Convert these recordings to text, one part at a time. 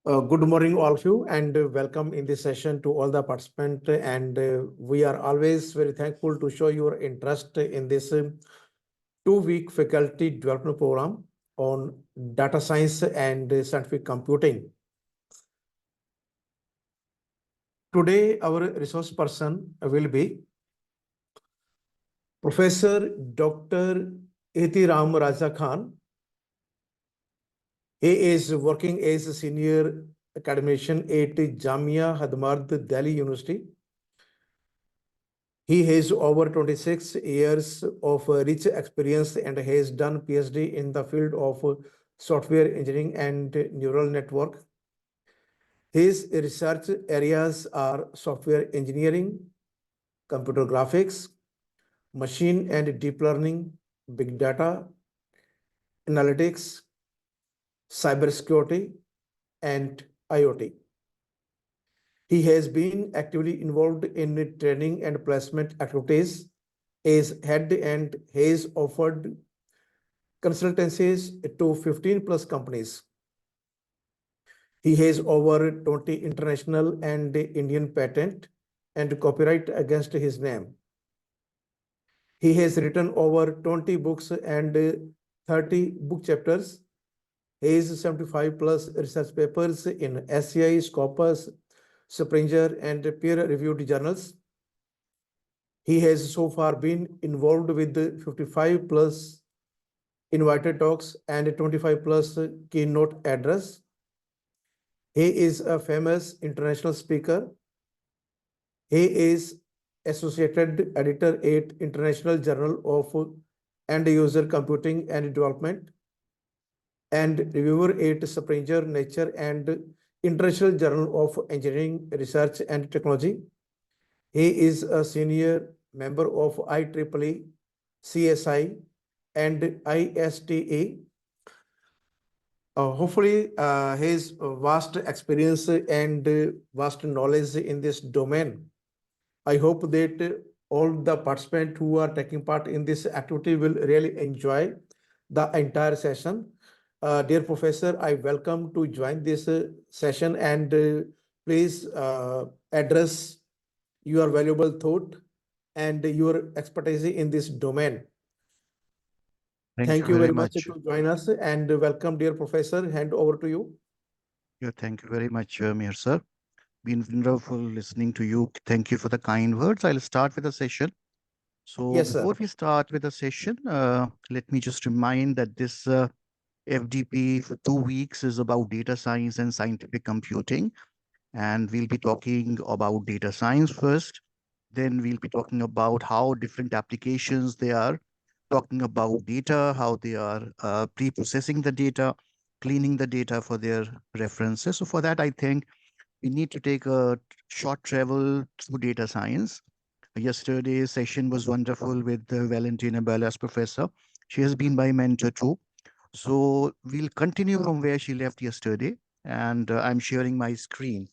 Good morning, all of you, and welcome in this session to all the participants. And we are always very thankful to show your interest in this 2-week faculty development program on data science and scientific computing. Today, our resource person will be Professor Dr. Ihtiram Raza Khan. He is working as a senior academician at Jamia Hamdard, Delhi University. He has over 26 years of rich experience and has done PhD in the field of software engineering and neural network. His research areas are software engineering, computer graphics, machine and deep learning, big data, analytics, cybersecurity, and IoT. He has been actively involved in training and placement activities as head and has offered consultancies to 15 plus companies. He has over 20 international and Indian patent and copyright against his name. He has written over 20 books and 30 book chapters. He has 75 plus research papers in SCI, Scopus, Springer, and peer-reviewed journals. He has so far been involved with 55 plus invited talks and 25 plus keynote address. He is a famous international speaker. He is associated editor at International Journal of End User Computing and Development and reviewer at Springer, Nature, and International Journal of Engineering, Research and Technology. He is a senior member of IEEE, CSI, and ISTA. Hopefully, his vast experience and vast knowledge in this domain. I hope that all the participants who are taking part in this activity will really enjoy the entire session. Dear Professor, I welcome to join this session and please address your valuable thought and your expertise in this domain. Thank you very much to join us and welcome, dear Professor. Hand over to you. Yeah, thank you very much, Mir sir. Been wonderful listening to you. Thank you for the kind words. I'll start with the session. So Yes, sir. before we start with the session, let me just remind that this FDP for 2 weeks is about data science and scientific computing. And we'll be talking about data science first. Then we'll be talking about how different applications they are, talking about data, how they are pre-processing the data, cleaning the data for their references. So for that, I think we need to take a short travel through data science. Yesterday's session was wonderful with Valentina Ballas professor. She has been my mentor too. So we'll continue from where she left yesterday. And I'm sharing my screen.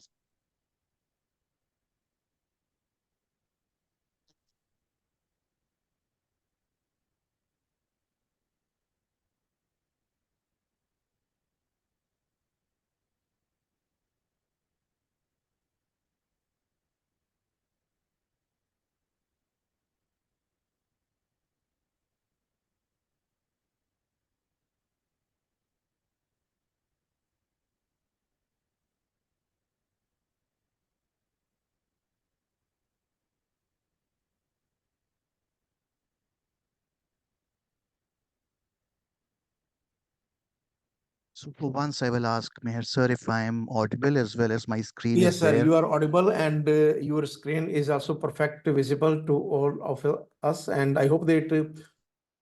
So for once, I will ask Meher sir if I am audible as well as my screen Yes, is sir. there. You are audible and your screen is also perfect visible to all of us. And I hope that all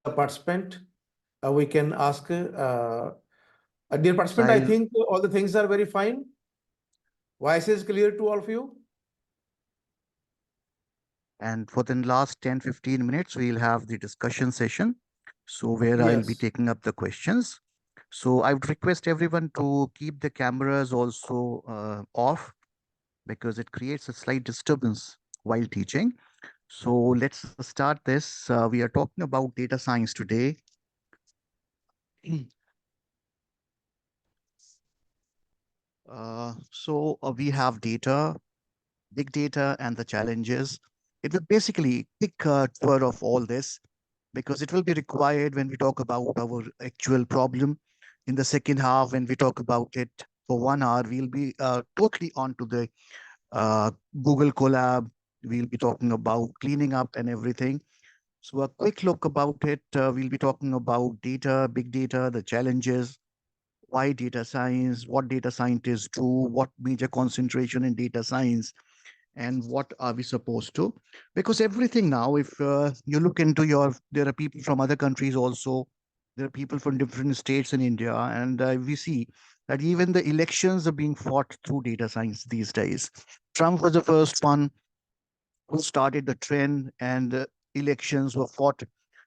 the participant we can ask. Dear So participant, I think all the things are very fine. Voice is clear to all of you. And for the last 10-15 minutes, we'll have the discussion session. So where I'll be Yes. taking up the questions. So I would request everyone to keep the cameras also off because it creates a slight disturbance while teaching. So let's start this. We are talking about data science today. We have data, big data, and the challenges. It will basically quick tour of all this because it will be required when we talk about our actual problem. In the second half, when we talk about it for 1 hour, we'll be totally onto the Google Colab. We'll be talking about cleaning up and everything. So a quick look about it. We'll be talking about data, big data, the challenges, why data science, what data scientists do, what major concentration in data science, and what are we supposed to? Because everything now, if you look into there are people from other countries also, there are people from different states in India, and we see that even the elections are being fought through data science these days. Trump was the first one who started the trend, and elections were fought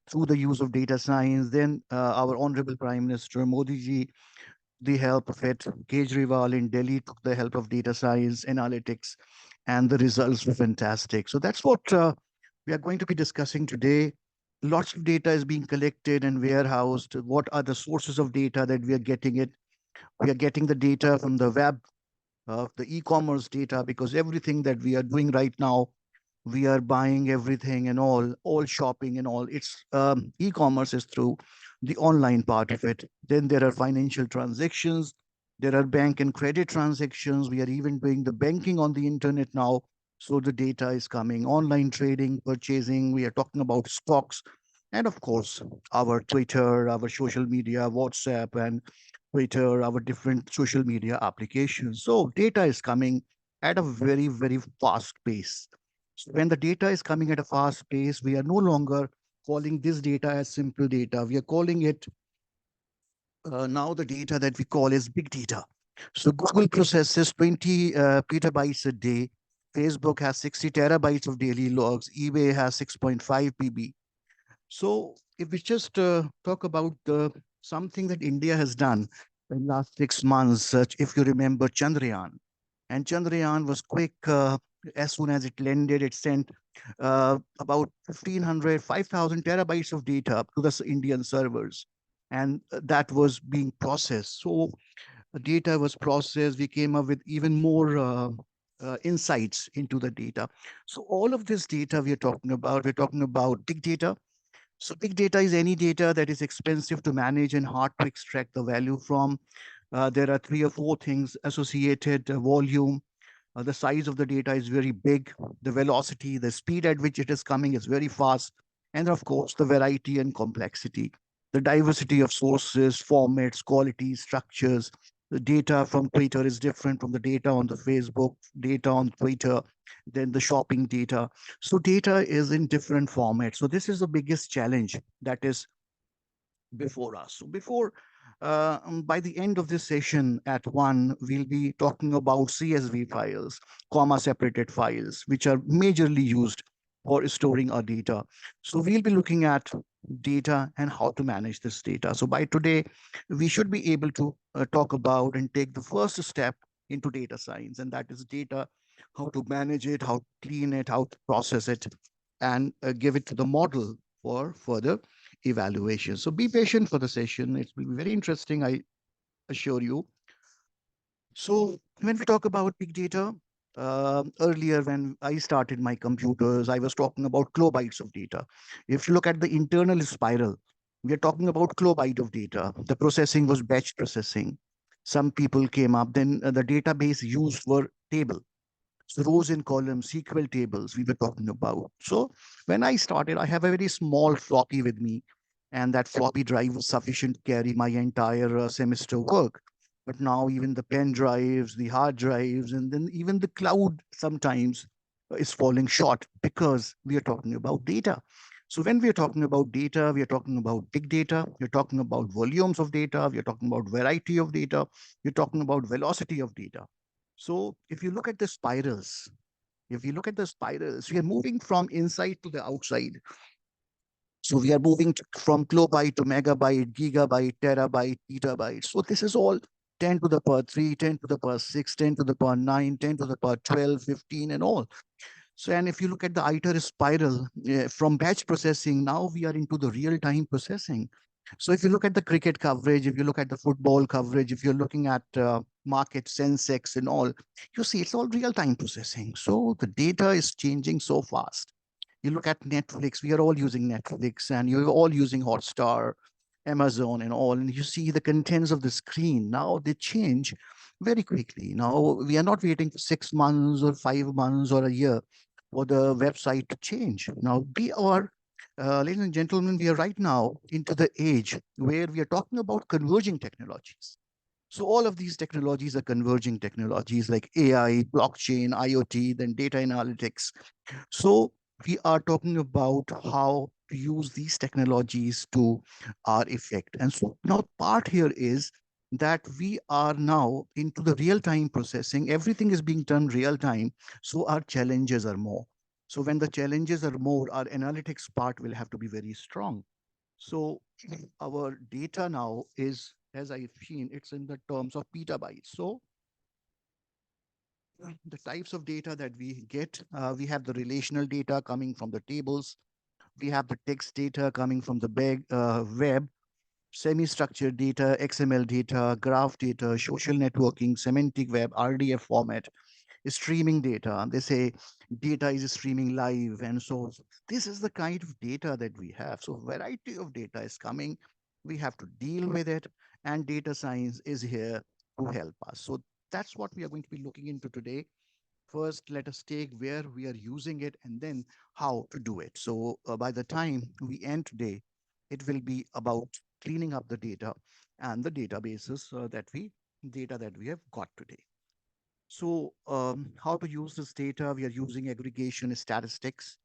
through the use of data science. Then our honorable Prime Minister Modi ji, the help of it. Kejriwal in Delhi took the help of data science, analytics, and the results were fantastic. So that's what we are going to be discussing today. Lots of data is being collected and warehoused. What are the sources of data that we are getting it? We are getting the data from the web, the e-commerce data, because everything that we are doing right now, we are buying everything and all shopping and all. It's e-commerce is through the online part of it. Then there are financial transactions. There are bank and credit transactions. We are even doing the banking on the internet now. So the data is coming. Online trading, purchasing. We are talking about stocks. And of course, our Twitter, our social media, WhatsApp and Twitter, our different social media applications. So data is coming at a very, very fast pace. So when the data is coming at a fast pace, we are no longer calling this data as simple data. We are calling it now the data that we call is big data. So Google processes 20 petabytes a day. Facebook has 60 terabytes of daily logs. eBay has 6.5 PB. So if we just talk about something that India has done in the last 6 months, if you remember Chandrayaan, and Chandrayaan was quick. As soon as it landed, it sent about 1,500, 5,000 terabytes of data to the Indian servers. And that was being processed. So the data was processed. We came up with even more insights into the data. So all of this data we're talking about big data. So big data is any data that is expensive to manage and hard to extract the value from. There are three or four things associated: volume, the size of the data is very big, the velocity, the speed at which it is coming is very fast, and of course, the variety and complexity, the diversity of sources, formats, qualities, structures. The data from Twitter is different from the data on the Facebook, data on Twitter, then the shopping data. So data is in different formats. So this is the biggest challenge that is before us. So by the end of this session at 1, we'll be talking about CSV files, comma separated files, which are majorly used for storing our data. So we'll be looking at data and how to manage this data. So by today, we should be able to talk about and take the first step into data science, and that is data, how to manage it, how to clean it, how to process it, and give it to the model for further evaluation. So be patient for the session. It will be very interesting, I assure you. So when we talk about big data, earlier when I started my computers, I was talking about kilobytes of data. If you look at the internal spiral, we are talking about kilobyte of data. The processing was batch processing. Some people came up, then the database used were table. So rows and columns, SQL tables we were talking about. So when I started, I have a very small floppy with me, and that floppy drive was sufficient to carry my entire semester work. But now even the pen drives, the hard drives, and then even the cloud sometimes is falling short because we are talking about data. So when we are talking about data, we are talking about big data, we're talking about volumes of data, we're talking about variety of data, we're talking about velocity of data. So if you look at the spirals, we are moving from inside to the outside. So we are moving from kilobyte to megabyte, gigabyte, terabyte, petabyte. So this is all 10 to the power 3, 10 to the power 6, 10 to the power 9, 10 to the power 12, 15, and all. So, and if you look at the iter spiral from batch processing, now we are into the real time processing. So if you look at the cricket coverage, if you look at the football coverage, if you're looking at market Sensex and all, you see it's all real-time processing. So the data is changing so fast. You look at Netflix, we are all using Netflix, and you're all using Hotstar, Amazon, and all, and you see the contents of the screen. Now they change very quickly. Now we are not waiting for 6 months or 5 months or a year for the website to change. Now we are, ladies and gentlemen, we are right now into the age where we are talking about converging technologies. So all of these technologies are converging technologies like AI, blockchain, IoT, then data analytics. So we are talking about how to use these technologies to our effect. And so now part here is that we are now into the real-time processing. Everything is being done real-time. So our challenges are more. So when the challenges are more, our analytics part will have to be very strong. So our data now is, as I've seen, it's in the terms of petabytes. So the types of data that we get, we have the relational data coming from the tables. We have the text data coming from the web, semi-structured data, XML data, graph data, social networking, semantic web, RDF format, streaming data. They say data is streaming live. And so this is the kind of data that we have. So variety of data is coming. We have to deal with it. And data science is here to help us. So that's what we are going to be looking into today. First, let us take where we are using it and then how to do it. So by the time we end today, it will be about cleaning up the data and the databases data that we have got today. So how to use this data? We are using aggregation statistics.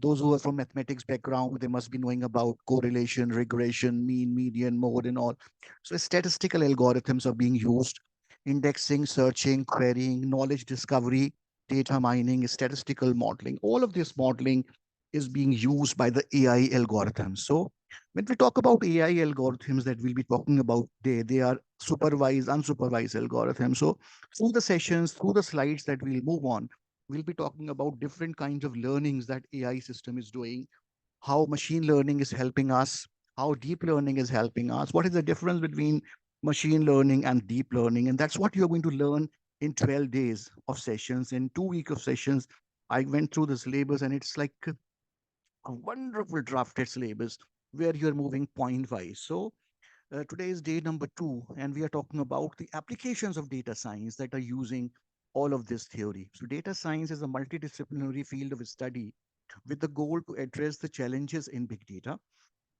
Those who are from mathematics background, they must be knowing about correlation, regression, mean, median, mode, and all. So statistical algorithms are being used. Indexing, searching, querying, knowledge discovery, data mining, statistical modeling. All of this modeling is being used by the AI algorithms. So when we talk about AI algorithms that we'll be talking about today, they are supervised, unsupervised algorithms. So through the sessions, through the slides that we'll move on, we'll be talking about different kinds of learnings that AI system is doing, how machine learning is helping us, how deep learning is helping us, what is the difference between machine learning and deep learning. And that's what you're going to learn in 12 days of sessions, in 2 weeks of sessions. I went through the syllabus and it's like a wonderful drafted syllabus where you're moving point wise. So today is day number 2, and we are talking about the applications of data science that are using all of this theory. So data science is a multidisciplinary field of study with the goal to address the challenges in big data.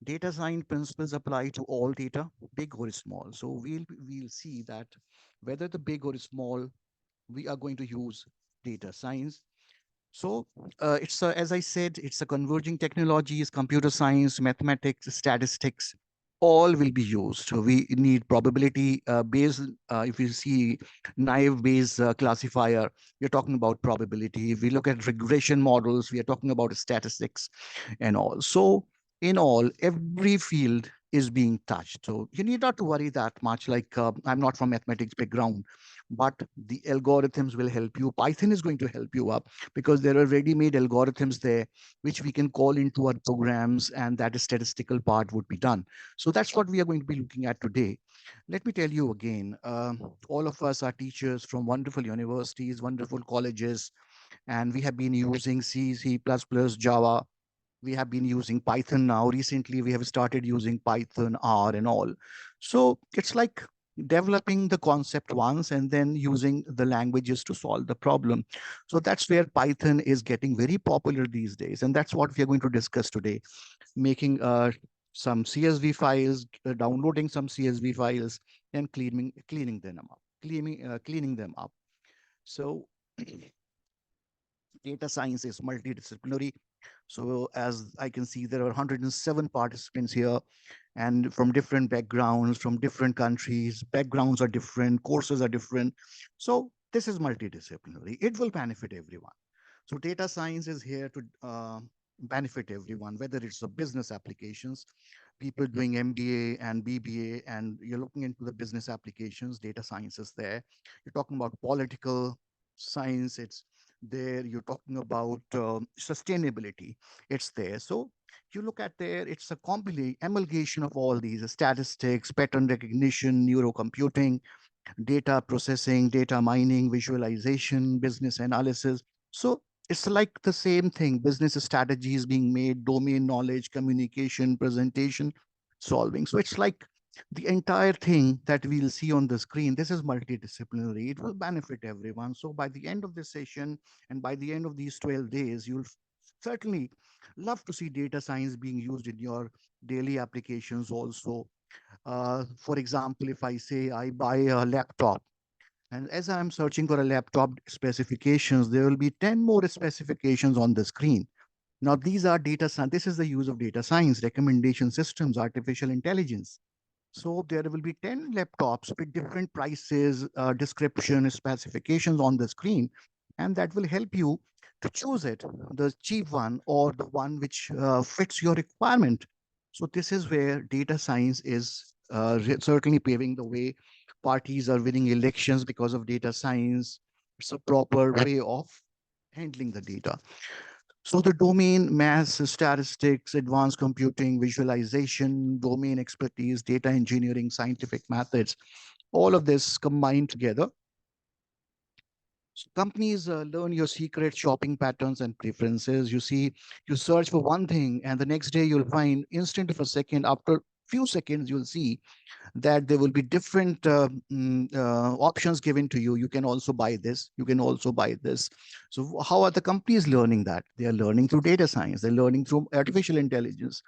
Data science principles apply to all data, big or small. So we'll see that whether the big or small, we are going to use data science. So it's as I said, it's a converging technologies, computer science, mathematics, statistics, all will be used. So we need probability based. If you see naive based classifier, we're talking about probability. If we look at regression models, we are talking about statistics and all. So in all, every field is being touched. So you need not to worry that much. Like I'm not from mathematics background, but the algorithms will help you. Python is going to help you up because there are ready-made algorithms there which we can call into our programs, and that statistical part would be done. So that's what we are going to be looking at today. Let me tell you again, all of us are teachers from wonderful universities, wonderful colleges, and we have been using C, C++, Java. We have been using Python now. Recently, we have started using Python, R, and all. So it's like developing the concept once and then using the languages to solve the problem. So that's where Python is getting very popular these days. And that's what we are going to discuss today, making some CSV files, downloading some CSV files, and cleaning them up, cleaning them up. So data science is multidisciplinary. So as I can see, there are 107 participants here and from different backgrounds, from different countries. Backgrounds are different, courses are different. So this is multidisciplinary. It will benefit everyone. So data science is here to benefit everyone, whether it's the business applications, people doing MBA and BBA, and you're looking into the business applications, data science is there. You're talking about political science, it's There you're talking about sustainability. It's there. So you look at there, it's a amalgamation of all these statistics, pattern recognition, neurocomputing, data processing, data mining, visualization, business analysis. So it's like the same thing, business strategies being made, domain knowledge, communication, presentation, solving. So it's like the entire thing that we'll see on the screen. This is multidisciplinary. It will benefit everyone. So by the end of this session and by the end of these 12 days, you'll certainly love to see data science being used in your daily applications also. For example, if I say I buy a laptop, and as I'm searching for a laptop specifications, there will be 10 more specifications on the screen. Now, these are data science. This is the use of data science, recommendation systems, artificial intelligence. So there will be 10 laptops with different prices, description, specifications on the screen, and that will help you to choose it, the cheap one or the one which fits your requirement. So this is where data science is certainly paving the way. Parties are winning elections because of data science. It's a proper way of handling the data. So the domain, math, statistics, advanced computing, visualization, domain expertise, data engineering, scientific methods, all of this combined together. So companies learn your secret shopping patterns and preferences. You see, you search for one thing and the next day you'll find instant of a second, after few seconds, you'll see that there will be different options given to you. You can also buy this. You can also buy this. So how are the companies learning that? They are learning through data science. They're learning through artificial intelligence.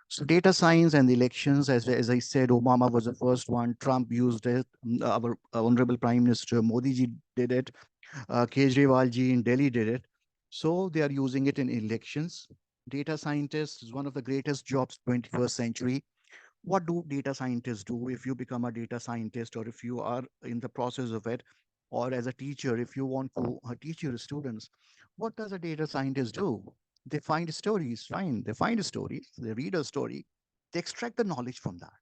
So data science and elections, as I said, Obama was the first one. Trump used it. Our Honorable Prime Minister Modi ji did it. Kejriwal ji in Delhi did it. So they are using it in elections. Data scientist is one of the greatest jobs 21st century. What do data scientists do? If you become a data scientist, or if you are in the process of it, or as a teacher, if you want to teach your students, what does a data scientist do? They find stories. Fine, they find stories, they read a story, they extract the knowledge from that.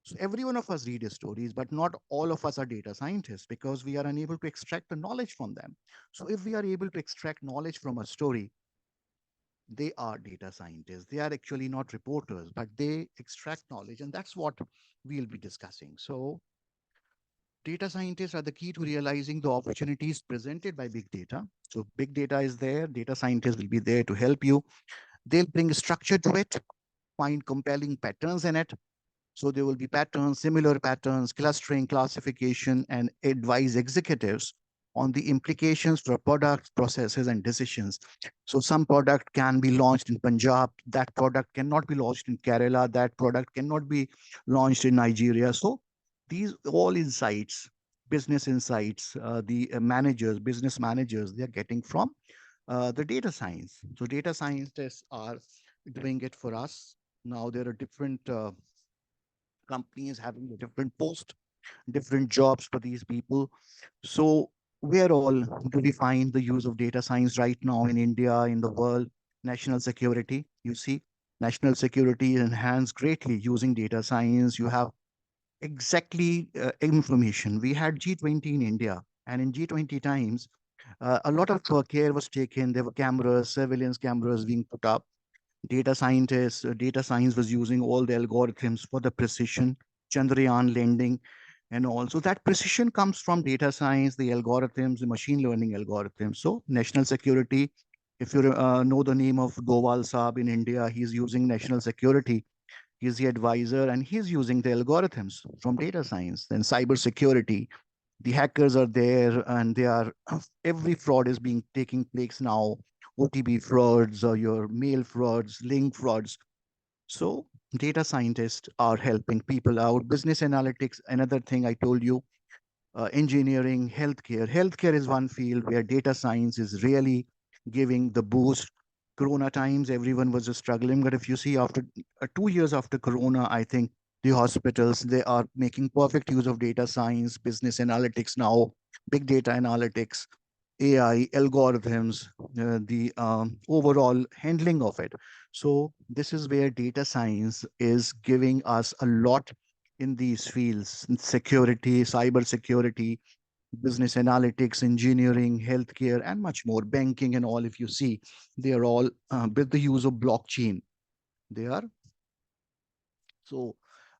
So every one of us read stories, but not all of us are data scientists because we are unable to extract the knowledge from them. So if we are able to extract knowledge from a story, they are data scientists. They are actually not reporters, but they extract knowledge, and that's what we'll be discussing. So, data scientists are the key to realizing the opportunities presented by big data. So, big data is there, data scientists will be there to help you. They'll bring structure to it, find compelling patterns in it. So, there will be patterns, similar patterns, clustering, classification, and advise executives on the implications for products, processes, and decisions. So some product can be launched in Punjab, that product cannot be launched in Kerala, that product cannot be launched in Nigeria. So these all insights, business insights, the managers, business managers, they are getting from the data science. So data scientists are doing it for us. Now there are different companies having a different post, different jobs for these people. So where all do we find the use of data science right now in India, in the world? National security, you see, national security is enhanced greatly using data science. You have exactly information. We had G20 in India, and in G20 times, a lot of care was taken. There were cameras, surveillance cameras being put up. Data scientists, data science was using all the algorithms for the precision, Chandrayaan landing, and also that precision comes from data science, the algorithms, the machine learning algorithms. So national security, if you know the name of Doval Saab in India, he's using national security. He's the advisor and he's using the algorithms from data science. Then cyber security, the hackers are there and they are every fraud is being taking place now. OTB frauds or your mail frauds, link frauds. So data scientists are helping people out. Business analytics, another thing I told you, engineering, healthcare. Healthcare is one field where data science is really giving the boost. Corona times, everyone was struggling, but if you see after 2 years after Corona, I think the hospitals, they are making perfect use of data science, business analytics now, big data analytics, AI, algorithms, the overall handling of it. So this is where data science is giving us a lot in these fields: security, cyber security, business analytics, engineering, healthcare, and much more, banking and all. If you see, they are all with the use of blockchain. They are so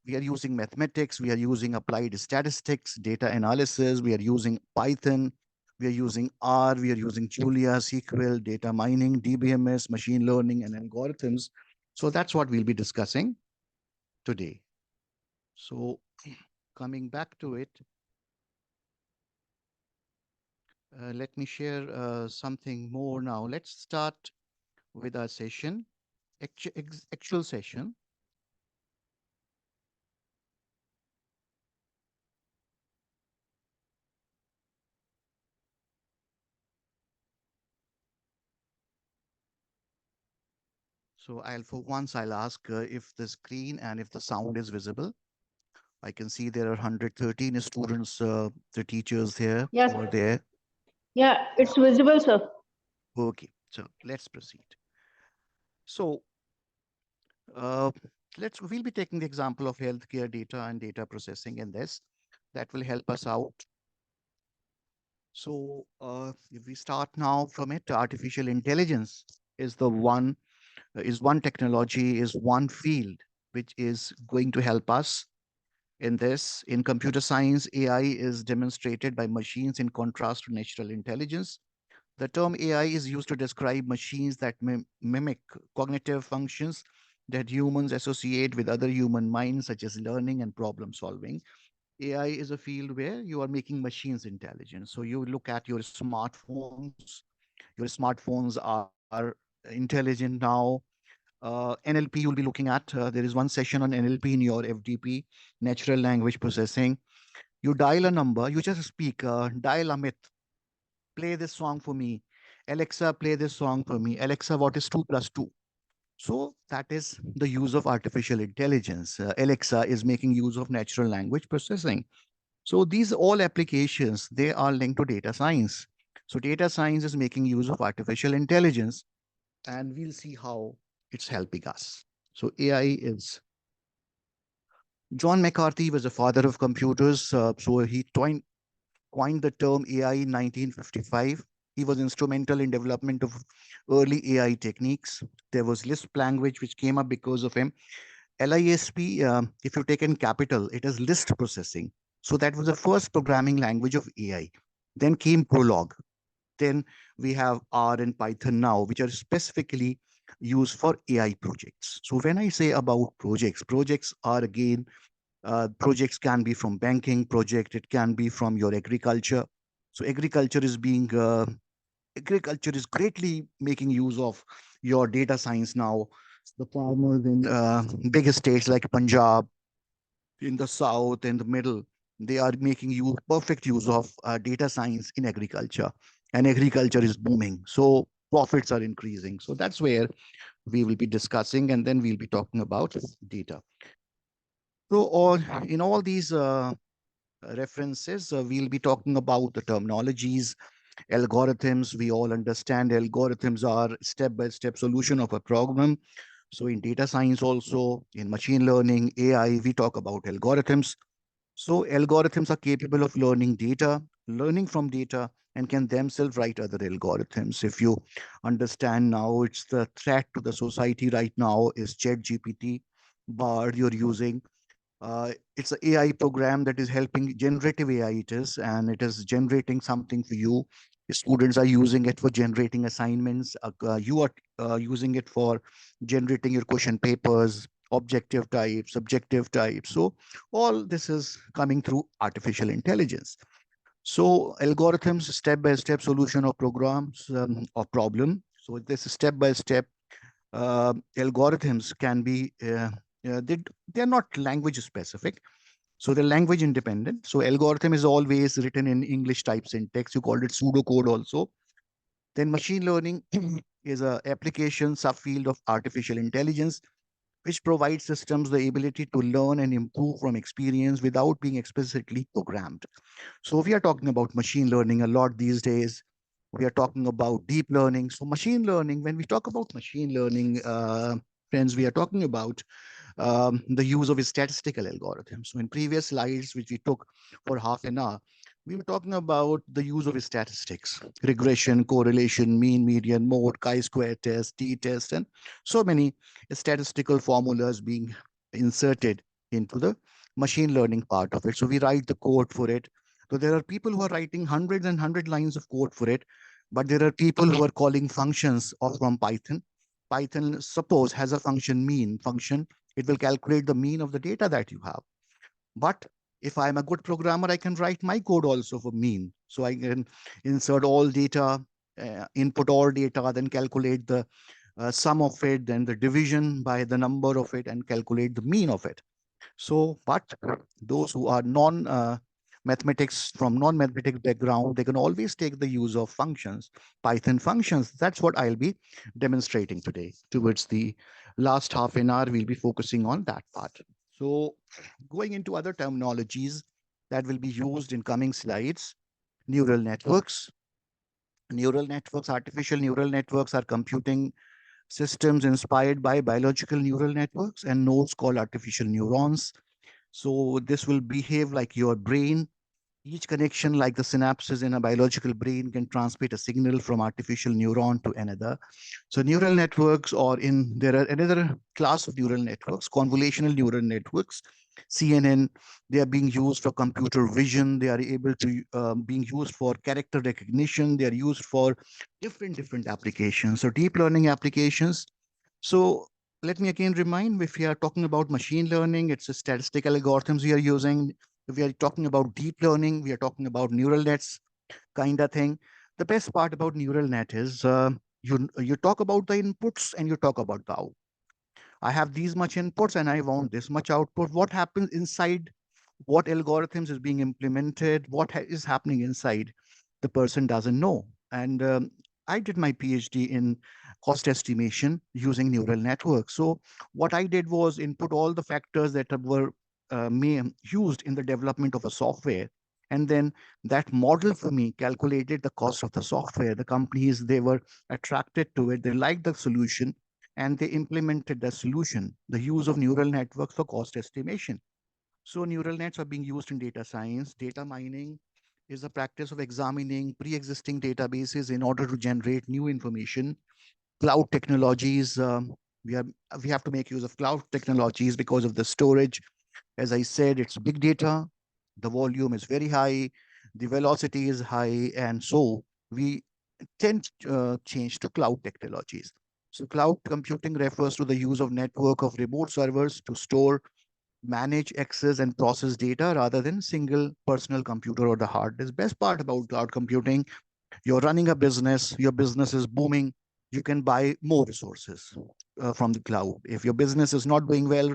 we are using mathematics, we are using applied statistics, data analysis, we are using Python, we are using R, we are using Julia, SQL, data mining, DBMS, machine learning, and algorithms. So that's what we'll be discussing today. So coming back to it, let me share something more now. Let's start with our session, actual session. So for once, I'll ask if the screen and if the sound is visible. I can see there are 113 students, the teachers here Yes. who are there. Yeah, it's visible, sir. Okay, so let's proceed. So uh, we'll be taking the example of healthcare data and data processing in this. That will help us out. So if we start now from it, artificial intelligence is one technology, is one field which is going to help us in this. In computer science, AI is demonstrated by machines in contrast to natural intelligence. The term AI is used to describe machines that mimic cognitive functions that humans associate with other human minds, such as learning and problem solving. AI is a field where you are making machines intelligent. So you look at your smartphones. Your smartphones are intelligent now. NLP you'll be looking at. There is one session on NLP in your FDP, natural language processing. You dial a number, you just speak, dial Amit, play this song for me. Alexa, play this song for me. Alexa, what is 2 plus 2? So that is the use of artificial intelligence. Alexa is making use of natural language processing. So these all applications, they are linked to data science. So data science is making use of artificial intelligence, and we'll see how it's helping us. So AI is John McCarthy was a father of computers. So he coined the term AI in 1955. He was instrumental in development of early AI techniques. There was Lisp language which came up because of him. LISP, if you take in capital, it is list processing. So that was the first programming language of AI. Then came Prolog. Then we have R and Python now, which are specifically used for AI projects. So when I say about projects, projects are again, projects can be from banking project, it can be from your agriculture. So agriculture is greatly making use of your data science now. The farmers in big states like Punjab, in the south and the middle, they are making perfect use of data science in agriculture, and agriculture is booming. So profits are increasing. So that's where we will be discussing, and then we'll be talking about data. So in all these references, we'll be talking about the terminologies, algorithms. We all understand algorithms are step-by-step solution of a problem. So in data science also, in machine learning, AI, we talk about algorithms. So algorithms are capable of learning from data, and can themselves write other algorithms. If you understand now, it's the threat to the society right now is ChatGPT, Bard you're using. It's an AI program that is helping, generative AI it is, and it is generating something for you. Students are using it for generating assignments. You are using it for generating your question papers, objective type, subjective type. So all this is coming through artificial intelligence. So algorithms, step-by-step solution of programs or problem. So this step-by-step algorithms can be they're not language specific, so they're language independent. So algorithm is always written in English type syntax. You called it pseudocode also. Then machine learning is a application subfield of artificial intelligence, which provides systems the ability to learn and improve from experience without being explicitly programmed. So we are talking about machine learning a lot these days. We are talking about deep learning. So machine learning, when we talk about machine learning, friends, we are talking about the use of statistical algorithms. So in previous slides, which we took for half an hour, we were talking about the use of statistics, regression, correlation, mean, median, mode, chi-square test, t-test, and so many statistical formulas being inserted into the machine learning part of it. So we write the code for it. So there are people who are writing hundreds and hundred lines of code for it, but there are people who are calling functions from Python. Python, suppose, has a function mean function. It will calculate the mean of the data that you have. But if I'm a good programmer, I can write my code also for mean. So I can insert all data, input all data, then calculate the sum of it, then the division by the number of it, and calculate the mean of it. So, but those who are mathematics from non-mathematics background, they can always take the use of functions, Python functions. That's what I'll be demonstrating today. Towards the last half an hour, we'll be focusing on that part. So going into other terminologies that will be used in coming slides, neural networks. Neural networks, artificial neural networks are computing systems inspired by biological neural networks and nodes called artificial neurons. So this will behave like your brain. Each connection, like the synapses in a biological brain, can transmit a signal from artificial neuron to another. So neural networks, there are another class of neural networks, convolutional neural networks, CNN. They are being used for computer vision. They are able to being used for character recognition. They are used for different applications. So deep learning applications. So let me again remind, if we are talking about machine learning, it's a statistical algorithms we are using. If we are talking about deep learning, we are talking about neural nets kind of thing. The best part about neural net is you talk about the inputs and you talk about the out. I have these much inputs and I want this much output. What happens inside? What algorithms is being implemented? What is happening inside? The person doesn't know. And I did my PhD in cost estimation using neural networks. So what I did was input all the factors that were used in the development of a software. And then that model for me calculated the cost of the software. The companies, they were attracted to it. They liked the solution and they implemented the solution, the use of neural networks for cost estimation. So neural nets are being used in data science. Data mining is the practice of examining pre-existing databases in order to generate new information. Cloud technologies, we are we have to make use of cloud technologies because of the storage. As I said, it's big data. The volume is very high. The velocity is high, and so we tend to change to cloud technologies. So cloud computing refers to the use of network of remote servers to store, manage, access, and process data rather than single personal computer or the hard disk. Best part about cloud computing, you're running a business, your business is booming, you can buy more resources from the cloud. If your business is not doing well,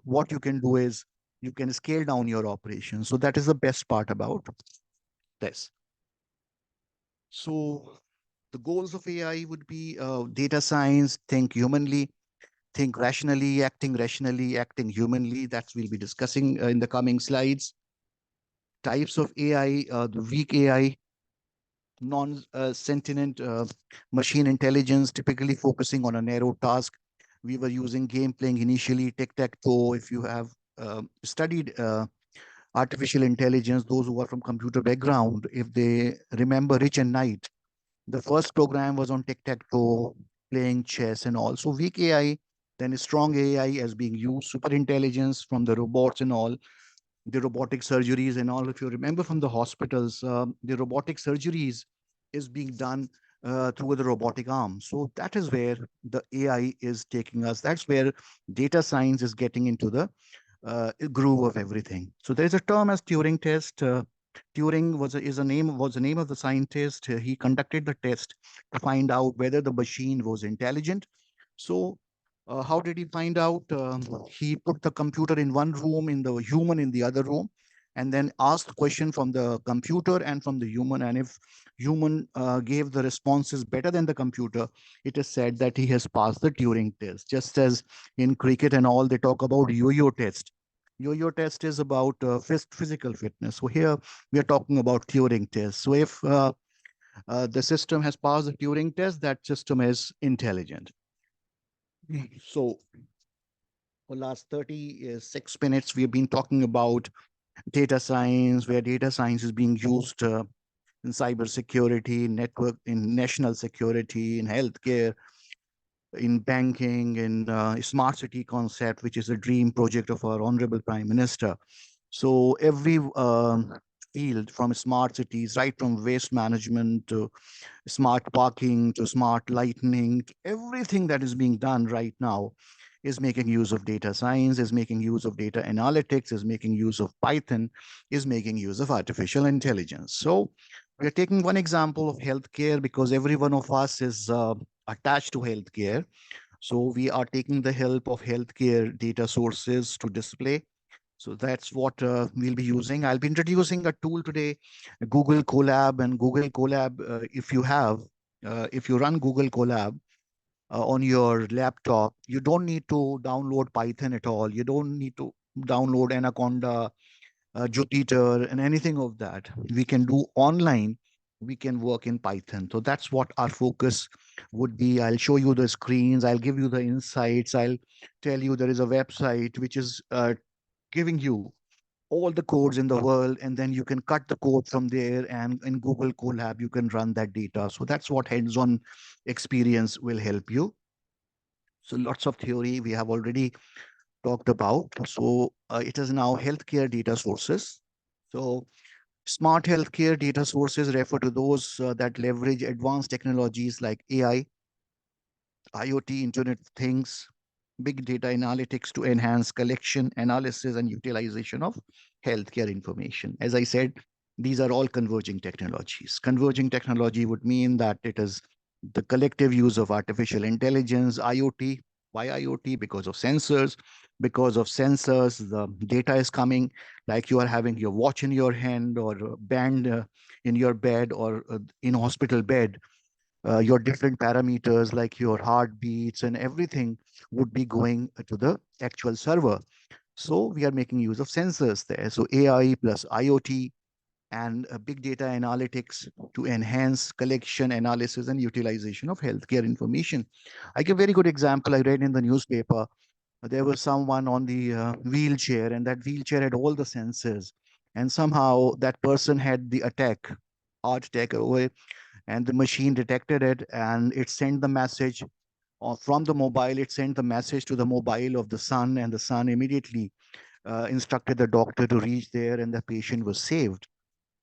what you can do is you can scale down your operations. So that is the best part about this. So the goals of AI would be data science, think humanly, think rationally, acting humanly. That we'll be discussing in the coming slides. Types of AI, the weak AI, non-sentient machine intelligence, typically focusing on a narrow task. We were using game playing initially, tic-tac-toe. If you have studied artificial intelligence, those who are from computer background, if they remember Rich and Knight, the first program was on tic-tac-toe, playing chess and all. So weak AI, then strong AI as being used, super intelligence from the robots and all, the robotic surgeries and all. If you remember from the hospitals, the robotic surgeries is being done through the robotic arm. So that is where the AI is taking us. That's where data science is getting into the groove of everything. So there's a term as Turing test. Turing was the name of the scientist. He conducted the test to find out whether the machine was intelligent. So how did he find out? He put the computer in one room, in the human in the other room, and then asked question from the computer and from the human. And if human gave the responses better than the computer, it is said that he has passed the Turing test. Just as in cricket and all, they talk about yo-yo test. Yo-yo test is about physical fitness. So here we are talking about Turing test. So if the system has passed the Turing test, that system is intelligent. So for last 36 minutes, we've been talking about data science, where data science is being used in cybersecurity, network, in national security, in healthcare, in banking, in smart city concept, which is a dream project of our honorable Prime Minister. So every field, from smart cities, right from waste management to smart parking to smart lighting, to everything that is being done right now is making use of data science, is making use of data analytics, is making use of Python, is making use of artificial intelligence. So we're taking one example of healthcare because every one of us is attached to healthcare. So we are taking the help of healthcare data sources to display. So that's what we'll be using. I'll be introducing a tool today, Google Colab. And Google Colab, if you run Google Colab on your laptop, you don't need to download Python at all. You don't need to download Anaconda, Jupyter, and anything of that. We can do online. We can work in Python. So that's what our focus would be. I'll show you the screens. I'll give you the insights. I'll tell you there is a website which is giving you all the codes in the world, and then you can cut the code from there, and in Google Colab you can run that data. So that's what hands-on experience will help you. So lots of theory we have already talked about. So it is now healthcare data sources. So smart healthcare data sources refer to those that leverage advanced technologies like AI, IoT, Internet of Things, big data analytics to enhance collection, analysis, and utilization of healthcare information. As I said, these are all converging technologies. Converging technology would mean that it is the collective use of artificial intelligence, IoT. Why IoT? Because of sensors. Because of sensors, the data is coming, like you are having your watch in your hand or a band in your bed or in hospital bed. Your different parameters like your heartbeats and everything would be going to the actual server. So we are making use of sensors there. So AI plus IoT and big data analytics to enhance collection, analysis, and utilization of healthcare information. I give a very good example. I read in the newspaper, there was someone on the wheelchair, and that wheelchair had all the sensors. And somehow that person had the heart attack, and the machine detected it, and it sent the message from the mobile. It sent the message to the mobile of the son, and the son immediately instructed the doctor to reach there, and the patient was saved.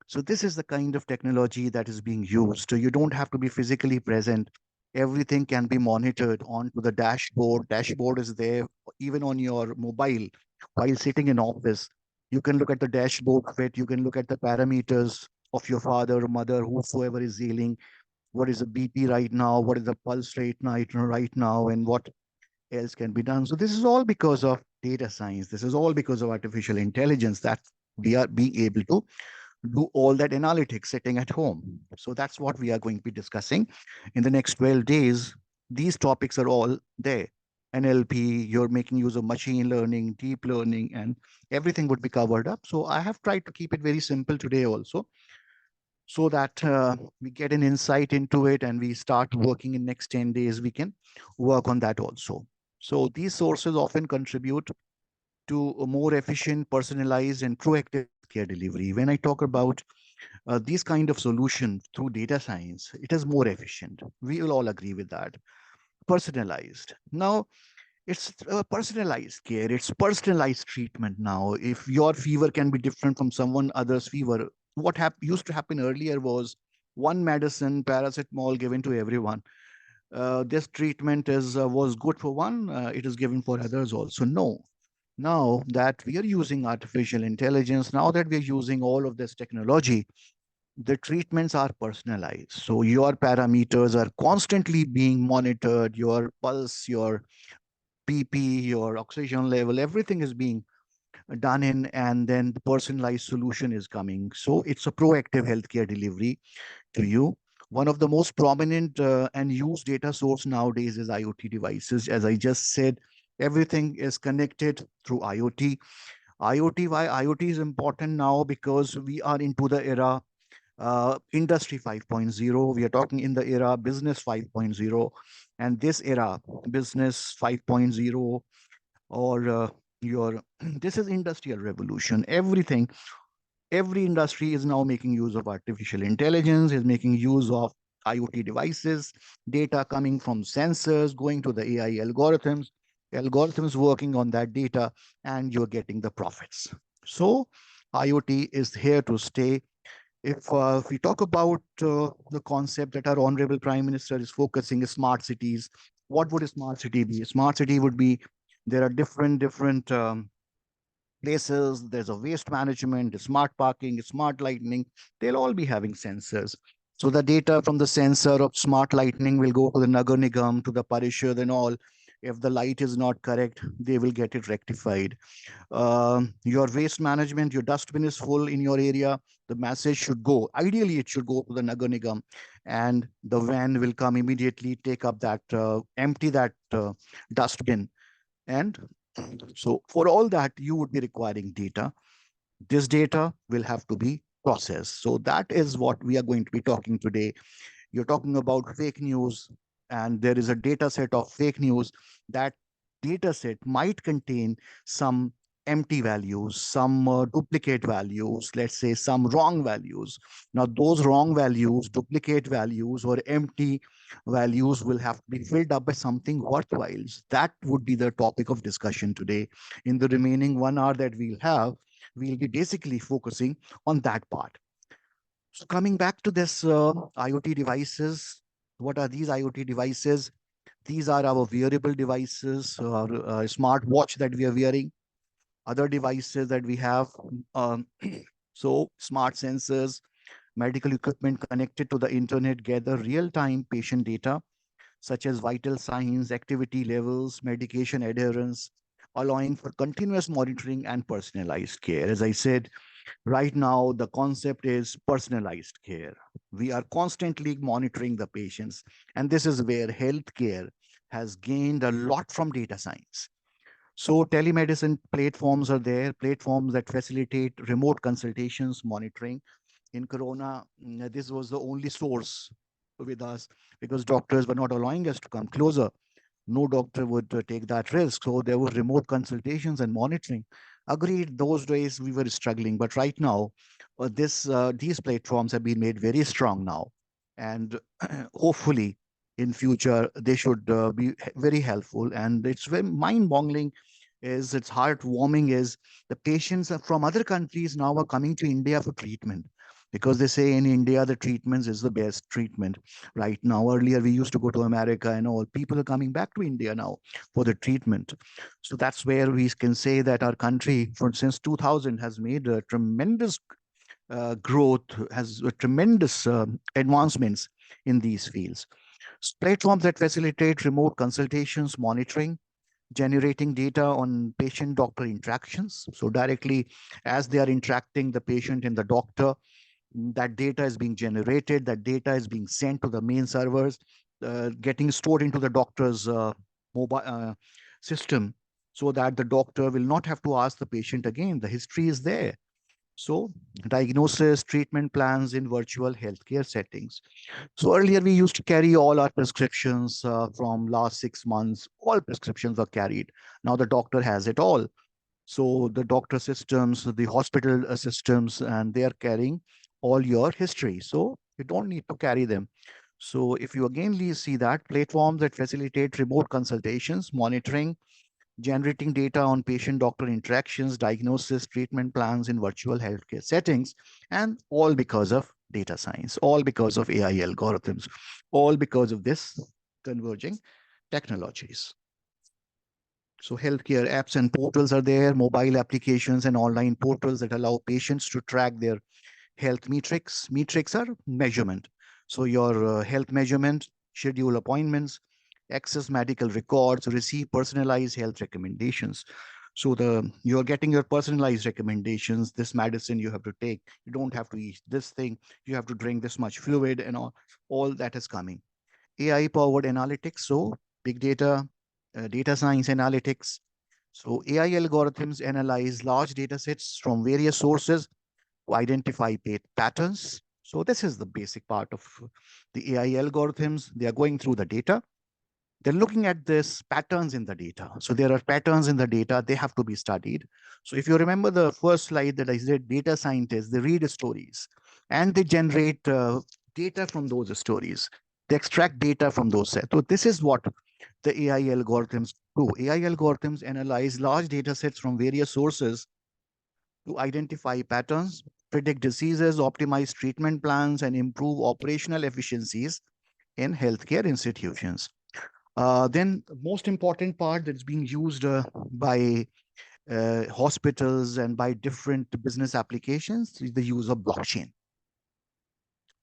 So this is the kind of technology that is being used. So you don't have to be physically present. Everything can be monitored onto the dashboard. Dashboard is there even on your mobile while sitting in office. You can look at the dashboard fit. You can look at the parameters of your father, mother, whosoever is ailing. What is the BP right now? What is the pulse rate right now? And what else can be done? So this is all because of data science. This is all because of artificial intelligence that we are being able to do all that analytics sitting at home. So that's what we are going to be discussing in the next 12 days. These topics are all there. NLP, you're making use of machine learning, deep learning, and everything would be covered up. So I have tried to keep it very simple today also, so that we get an insight into it and we start working in next 10 days. We can work on that also. So these sources often contribute to a more efficient, personalized, and proactive care delivery. When I talk about these kind of solutions through data science, it is more efficient. We will all agree with that. Personalized. Now, it's personalized care. It's personalized treatment now. If your fever can be different from someone other's fever, what used to happen earlier was one medicine, paracetamol, given to everyone. This treatment is was good for one, it is given for others also. No, now that we are using artificial intelligence, now that we are using all of this technology, the treatments are personalized. So your parameters are constantly being monitored, your pulse, your PP, your oxygen level, everything is being done in, and then the personalized solution is coming. So it's a proactive healthcare delivery to you. One of the most prominent and used data source nowadays is IoT devices. As I just said, everything is connected through IoT. IoT, why IoT is important now? Because we are into the era industry 5.0. We are talking in the era business 5.0. And this era, business 5.0, or This is industrial revolution. Every industry is now making use of artificial intelligence, is making use of IoT devices, data coming from sensors, going to the AI algorithms working on that data, and you're getting the profits. So IoT is here to stay. If we talk about the concept that our honorable prime minister is focusing, smart cities, what would a smart city be? A smart city would be, there are different places, there's a waste management, smart parking, smart lighting, they'll all be having sensors. So the data from the sensor of smart lighting will go to the Nagar Nigam, to the Parishad and all. If the light is not correct, they will get it rectified. Your waste management, your dustbin is full in your area, the message should go. Ideally, it should go to the Nagar Nigam, and the van will come immediately, take up that, empty that dustbin. And so for all that, you would be requiring data. This data will have to be processed. So that is what we are going to be talking today. You're talking about fake news, and there is a data set of fake news. That data set might contain some empty values, some duplicate values, let's say some wrong values. Now, those wrong values, duplicate values, or empty values will have to be filled up by something worthwhile. That would be the topic of discussion today. In the remaining 1 hour that we'll have, we'll be basically focusing on that part. So coming back to this IoT devices, what are these IoT devices? These are our wearable devices, our smart watch that we are wearing, other devices that we have. Um, so smart sensors, medical equipment connected to the internet gather real-time patient data, such as vital signs, activity levels, medication adherence, allowing for continuous monitoring and personalized care. As I said, right now, the concept is personalized care. We are constantly monitoring the patients, and this is where healthcare has gained a lot from data science. So, telemedicine platforms are there, platforms that facilitate remote consultations, monitoring. In Corona, this was the only source with us because doctors were not allowing us to come closer. No doctor would take that risk. So there were remote consultations and monitoring. Agreed, those days we were struggling, but right now, these platforms have been made very strong now, and hopefully in future they should be very helpful. And it's very mind-boggling. It's heartwarming. Is the patients from other countries now are coming to India for treatment because they say in India the treatments is the best treatment right now. Earlier, we used to go to America and all. People are coming back to India now for the treatment. So that's where we can say that our country, for since 2000, has made a tremendous growth, has tremendous advancements in these fields. Platforms that facilitate remote consultations, monitoring, generating data on patient doctor interactions. So directly as they are interacting, the patient and the doctor, that data is being generated, that data is being sent to the main servers, getting stored into the doctor's mobile system, so that the doctor will not have to ask the patient again. The history is there. So diagnosis, treatment plans in virtual healthcare settings. So earlier we used to carry all our prescriptions from last 6 months. All prescriptions were carried. Now the doctor has it all. So the doctor systems, the hospital systems, and they are carrying all your history. So you don't need to carry them. So if you again see that platforms that facilitate remote consultations, monitoring, generating data on patient-doctor interactions, diagnosis, treatment plans in virtual healthcare settings, and all because of data science, all because of AI algorithms, all because of this converging technologies. So healthcare apps and portals are there, mobile applications and online portals that allow patients to track their health metrics. Metrics are measurement. So your health measurement, schedule appointments, access medical records, receive personalized health recommendations. So you're getting your personalized recommendations. This medicine you have to take. You don't have to eat this thing. You have to drink this much fluid and all that is coming. AI powered analytics. So big data, data science analytics. So AI algorithms analyze large data sets from various sources to identify patterns. So this is the basic part of the AI algorithms. They are going through the data. They're looking at this patterns in the data. So there are patterns in the data, they have to be studied. So if you remember the first slide that I said, data scientists, they read stories and they generate data from those stories. They extract data from those sets. So this is what the AI algorithms do. AI algorithms analyze large data sets from various sources to identify patterns, predict diseases, optimize treatment plans, and improve operational efficiencies in healthcare institutions. Then the most important part that's being used by hospitals and by different business applications is the use of blockchain.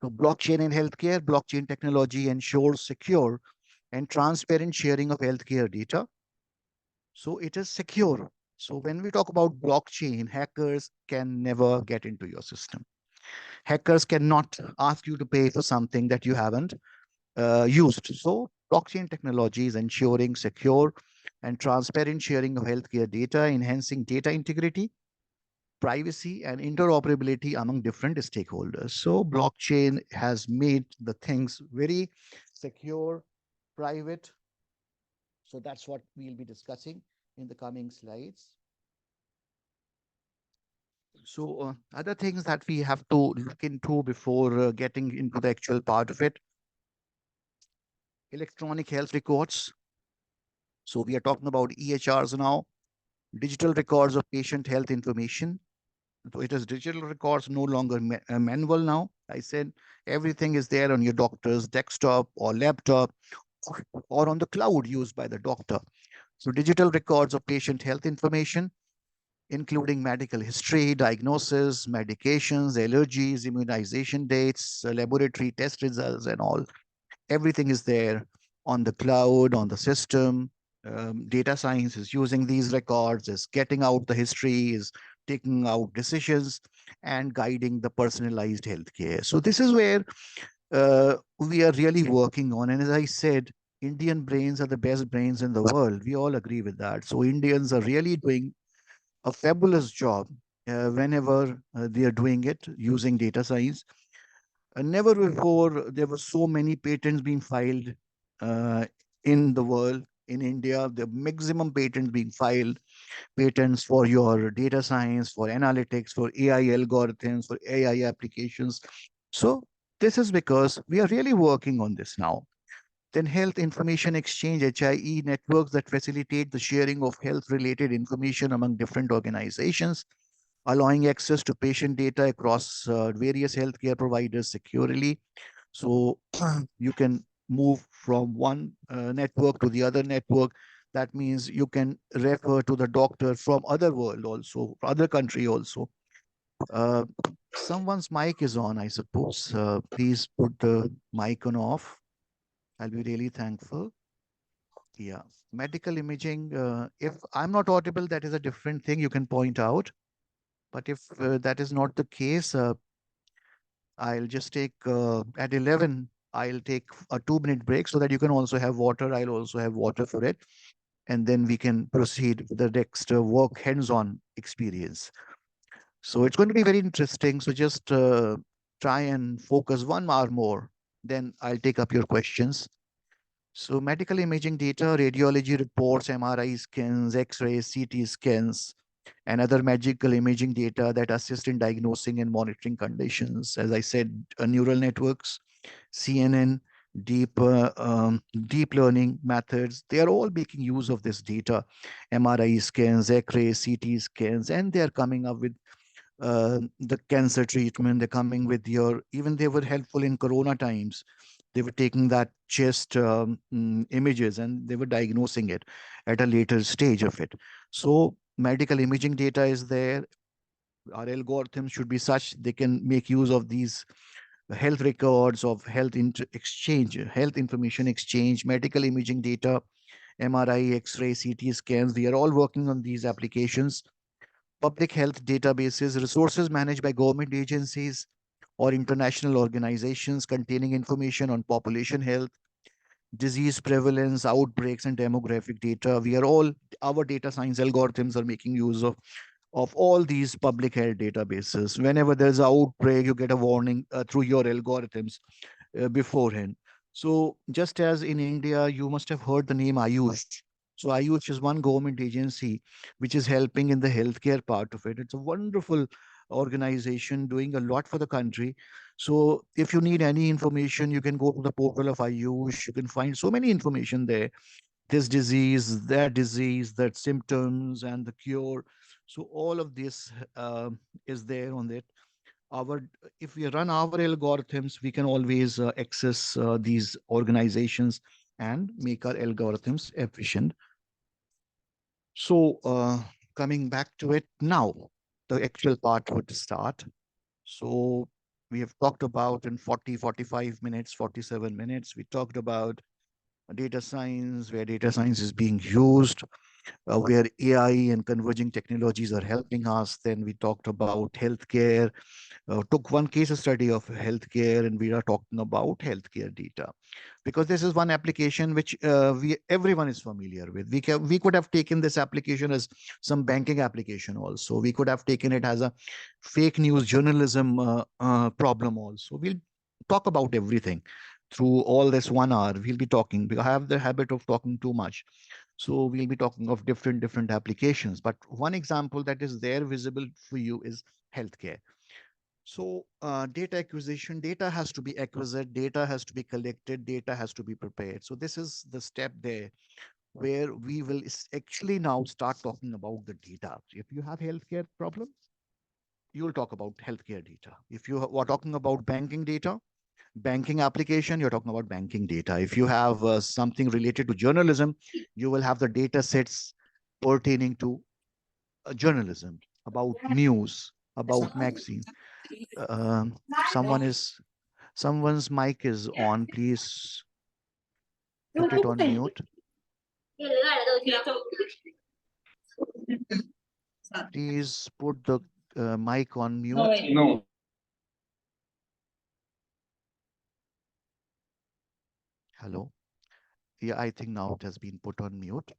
So blockchain in healthcare, blockchain technology ensures secure and transparent sharing of healthcare data. So it is secure. So when we talk about blockchain, hackers can never get into your system. Hackers cannot ask you to pay for something that you haven't used. So blockchain technology is ensuring secure and transparent sharing of healthcare data, enhancing data integrity, privacy, and interoperability among different stakeholders. So blockchain has made the things very secure, private. So that's what we'll be discussing in the coming slides. So other things that we have to look into before getting into the actual part of it, electronic health records. So we are talking about EHRs now, digital records of patient health information. So it is digital records, no longer manual now. I said everything is there on your doctor's desktop or laptop or on the cloud used by the doctor. So digital records of patient health information, including medical history, diagnosis, medications, allergies, immunization dates, laboratory test results, and all. Everything is there on the cloud, on the system. Data science is using these records, is getting out the history, is taking out decisions, and guiding the personalized healthcare. So this is where we are really working on. And as I said, Indian brains are the best brains in the world. We all agree with that. So Indians are really doing a fabulous job whenever they are doing it using data science. Never before there were so many patents being filed uh, in the world. In India, the maximum patents being filed, patents for your data science, for analytics, for AI algorithms, for AI applications. So this is because we are really working on this now. Then health information exchange, HIE networks that facilitate the sharing of health related information among different organizations, allowing access to patient data across various healthcare providers securely. So you can move from one network to the other network. That means you can refer to the doctor from other world also, other country also. Uh, Someone's mic is on, I suppose. Please put the mic on off. I'll be really thankful. Yeah. Medical imaging, if I'm not audible, that is a different thing you can point out. But if that is not the case, I'll just take at 11, I'll take a 2 minute break so that you can also have water. I'll also have water for it. And then we can proceed with the next work hands-on experience. So it's going to be very interesting. So just try and focus 1 hour more. Then I'll take up your questions. So medical imaging data, radiology reports, MRI scans, X-rays, CT scans, and other medical imaging data that assist in diagnosing and monitoring conditions. As I said, neural networks, CNN, deep learning methods, they are all making use of this data, MRI scans, X-rays, CT scans, and they are coming up with the cancer treatment. They're coming with your, even they were helpful in Corona times. They were taking that chest images and they were diagnosing it at a later stage of it. So medical imaging data is there. Our algorithms should be such they can make use of these health records of exchange, health information exchange, medical imaging data, MRI, X-ray, CT scans. We are all working on these applications. Public health databases, resources managed by government agencies or international organizations containing information on population health, disease prevalence, outbreaks, and demographic data. We are all, our data science algorithms are making use of all these public health databases. Whenever there's an outbreak, you get a warning through your algorithms beforehand. So just as in India, you must have heard the name Ayush. So Ayush is one government agency which is helping in the healthcare part of it. It's a wonderful organization doing a lot for the country. So if you need any information, you can go to the portal of Ayush. You can find so many information there. This disease, that disease, that symptoms, and the cure. So all of this is there on it. Our If we run our algorithms, we can always access these organizations and make our algorithms efficient. So coming back to it now, the actual part would start. So we have talked about in 40, 45 minutes, 47 minutes, we talked about data science, where data science is being used, where AI and converging technologies are helping us. Then we talked about healthcare, took one case study of healthcare, and we are talking about healthcare data because this is one application which we everyone is familiar with. We could have taken this application as some banking application also. We could have taken it as a fake news journalism problem also. We'll talk about everything through all this 1 hour. We'll be talking. We have the habit of talking too much, so we'll be talking of different applications. But one example that is there visible for you is healthcare. So data acquisition, data has to be acquisited, data has to be collected, data has to be prepared. So this is the step there where we will actually now start talking about the data. If you have healthcare problem, you will talk about healthcare data. If you are talking about banking data, banking application, you're talking about banking data. If you have something related to journalism, you will have the data sets pertaining to journalism, about news, about magazine. Someone's mic is on. Please put it on mute. Please put the mic on mute. No. Hello. Yeah, I think now it has been put on mute.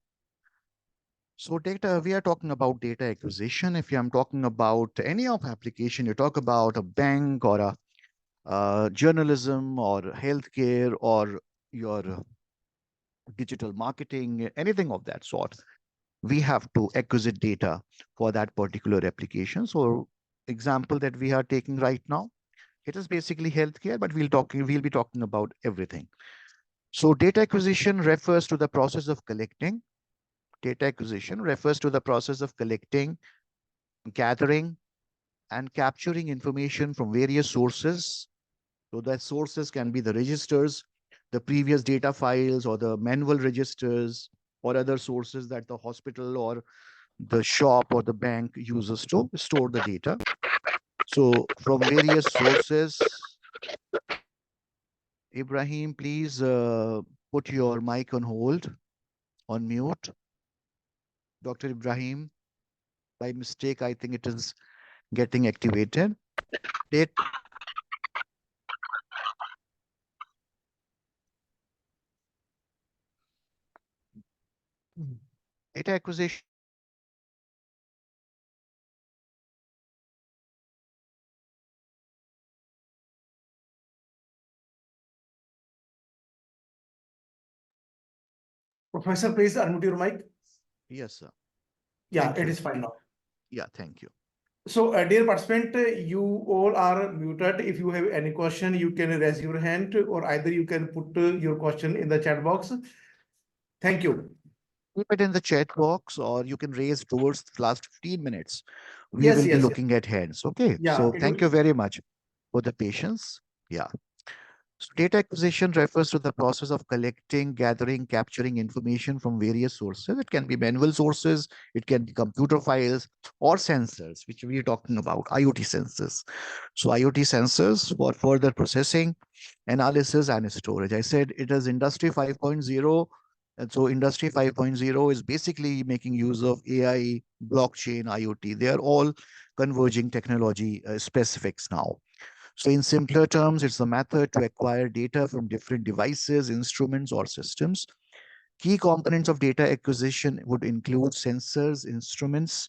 So data, we are talking about data acquisition. If I'm talking about any of application, you talk about a bank or a journalism or healthcare or your digital marketing, anything of that sort, we have to acquisite data for that particular application. So example that we are taking right now, it is basically healthcare, but we'll be talking about everything. So data acquisition refers to the process of collecting. Data acquisition refers to the process of collecting, gathering, and capturing information from various sources. So that sources can be the registers, the previous data files, or the manual registers, or other sources that the hospital or the shop or the bank uses to store the data. So from various sources, Ibrahim, please put your mic on hold, on mute. Dr. Ibrahim, by mistake, I think it is getting activated. Data acquisition. Professor, please unmute your mic. Yes, sir. Yeah, Thank it you. is fine now. Yeah, thank you. So, dear participant, you all are muted. If you have any question, you can raise your hand, or either you can put your question in the chat box. Thank you. Keep it in the chat box, or you can raise towards the last 15 minutes. We Yes, will be yes, yes. looking at hands. Okay. Yeah, So it thank will. you very much for the patience. Yeah. So data acquisition refers to the process of collecting, gathering, capturing information from various sources. It can be manual sources, it can be computer files or sensors, which we are talking about, IoT sensors. So IoT sensors for further processing, analysis, and storage. I said it is Industry 5.0. And so Industry 5.0 is basically making use of AI, blockchain, IoT. They are all converging technology specifics now. So in simpler terms, it's the method to acquire data from different devices, instruments, or systems. Key components of data acquisition would include sensors, instruments,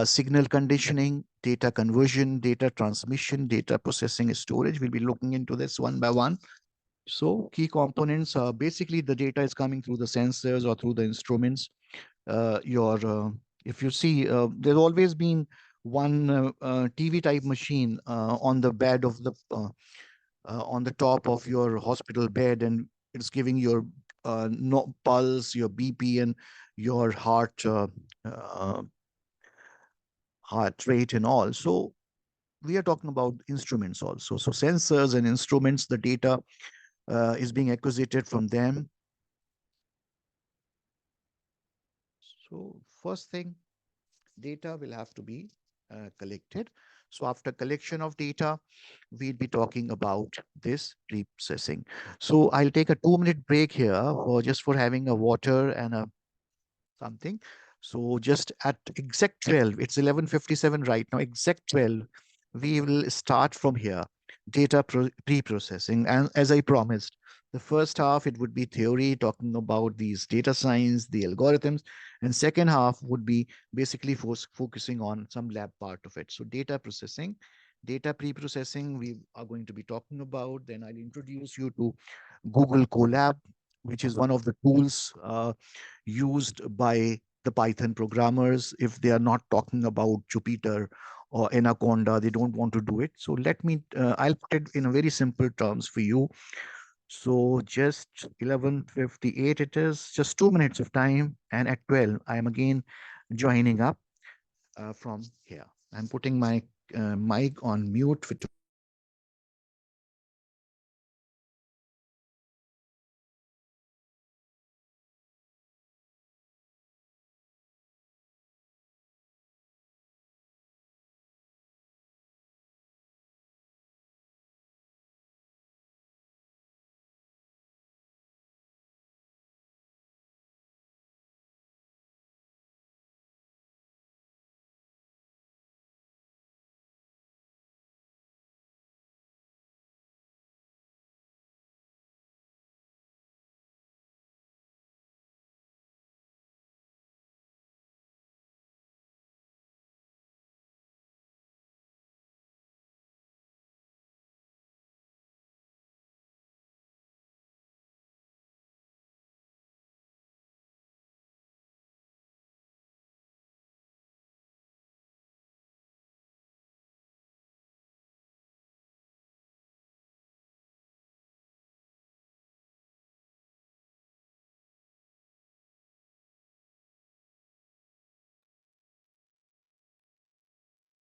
signal conditioning, data conversion, data transmission, data processing, storage. We'll be looking into this one by one. So key components are basically the data is coming through the sensors or through the instruments. If you see, there's always been one TV type machine on the bed of the on the top of your hospital bed, and it's giving your no pulse, your BP, and your uh, heart rate, and all. So we are talking about instruments also. So sensors and instruments, the data is being acquisited from them. So first thing, data will have to be collected. So after collection of data, we'll be talking about this pre-processing. So I'll take a 2-minute break here for just for having a water and a something. So just at exact 12, it's 11:57 right now, exact 12, we will start from here, pre-processing. And as I promised, the first half, it would be theory, talking about these data science, the algorithms, and second half would be basically focusing on some lab part of it. So data pre-processing, we are going to be talking about. Then I'll introduce you to Google Colab, which is one of the tools used by the Python programmers. If they are not talking about Jupyter or Anaconda, they don't want to do it. So I'll put it in a very simple terms for you. So just 11:58 it is, just 2 minutes of time. And at 12, I am again joining up from here. I'm putting my mic on mute for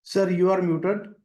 Sir, you are muted.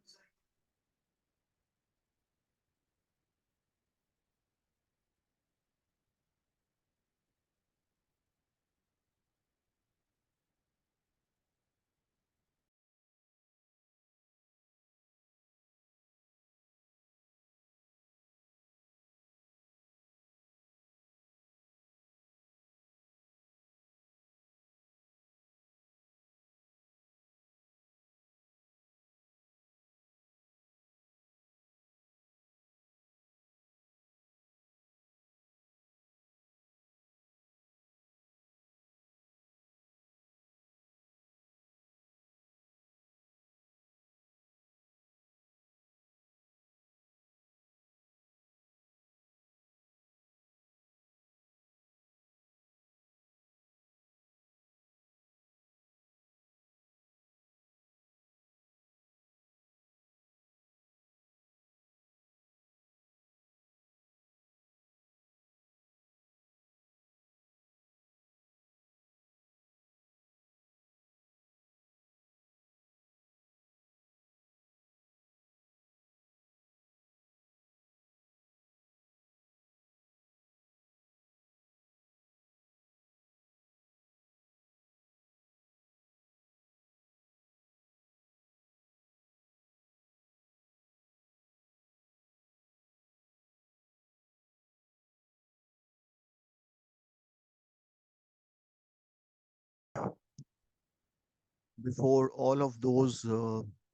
before all of those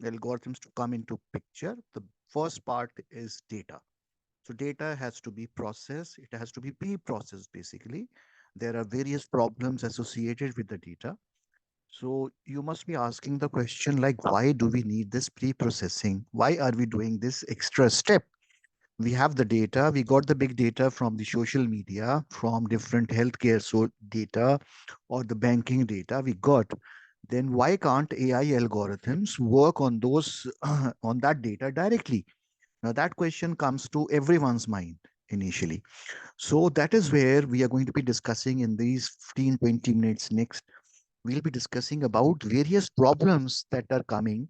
algorithms to come into picture. The first part is data. So data has to be processed. It has to be pre-processed, basically. There are various problems associated with the data. So you must be asking the question like, why do we need this pre-processing? Why are we doing this extra step? We have the data. We got the big data from the social media, from different healthcare data or the banking data we got. Then why can't AI algorithms work on those on that data directly? Now that question comes to everyone's mind initially. So that is where we are going to be discussing in these 15-20 minutes next. We'll be discussing about various problems that are coming,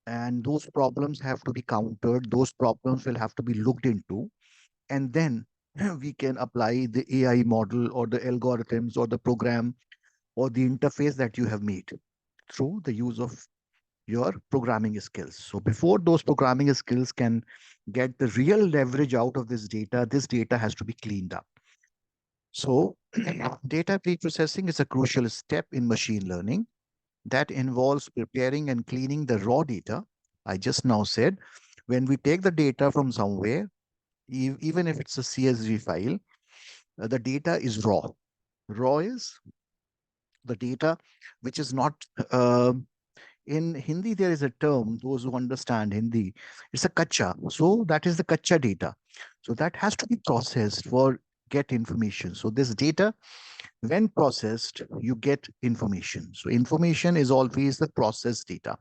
and those problems have to be countered. Those problems will have to be looked into, and then we can apply the AI model or the algorithms or the program or the interface that you have made through the use of your programming skills. So before those programming skills can get the real leverage out of this data has to be cleaned up. So data preprocessing is a crucial step in machine learning that involves preparing and cleaning the raw data. I just now said, when we take the data from somewhere, even if it's a CSV file, the data is raw. Raw is the data which is not, in Hindi, there is a term, those who understand Hindi, it's a kacha. So that is the kacha data. So that has to be processed for get information. So this data, when processed, you get information. So information is always the processed data.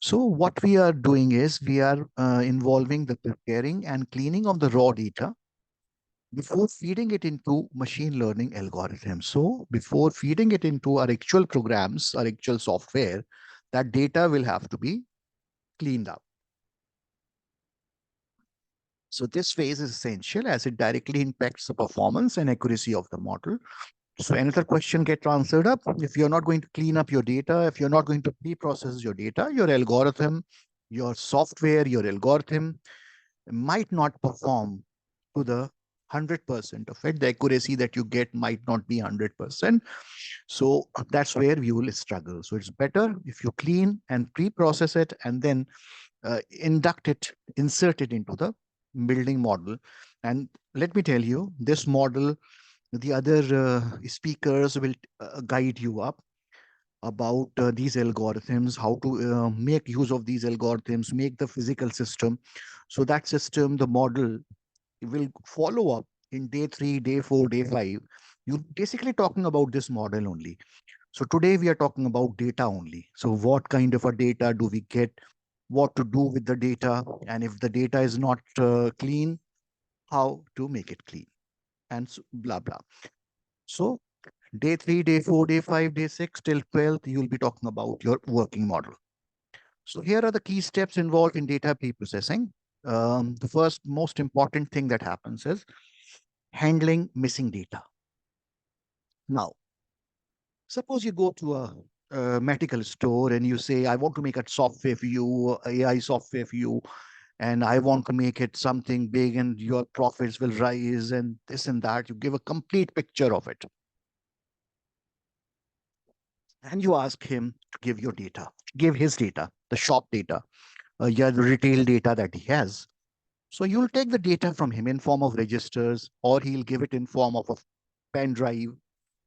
So what we are doing is we are involving the preparing and cleaning of the raw data before feeding it into machine learning algorithms. So before feeding it into our actual programs, our actual software, that data will have to be cleaned up. So this phase is essential as it directly impacts the performance and accuracy of the model. So another question gets answered up. If you're not going to clean up your data, if you're not going to pre-process your data, your algorithm, your software, your algorithm might not perform to the 100% of it. The accuracy that you get might not be 100%. So that's where we will struggle. So it's better if you clean and pre-process it and then induct it, insert it into the building model. And let me tell you, this model, the other speakers will guide you up about these algorithms, how to make use of these algorithms, make the physical system. So that system, the model will follow up in day 3, day 4, day 5. You're basically talking about this model only. So today we are talking about data only. So what kind of a data do we get? What to do with the data? And if the data is not clean, how to make it clean? And so, blah, blah. So day 3, day 4, day 5, day 6 till 12th, you'll be talking about your working model. So here are the key steps involved in data pre-processing. The first most important thing that happens is handling missing data. Now, suppose you go to a medical store and you say, I want to make a software for you, AI software for you, and I want to make it something big and your profits will rise and this and that. You give a complete picture of it. And you ask him to give your data, give his data, the shop data, yeah, the retail data that he has. So you'll take the data from him in form of registers, or he'll give it in form of a pen drive,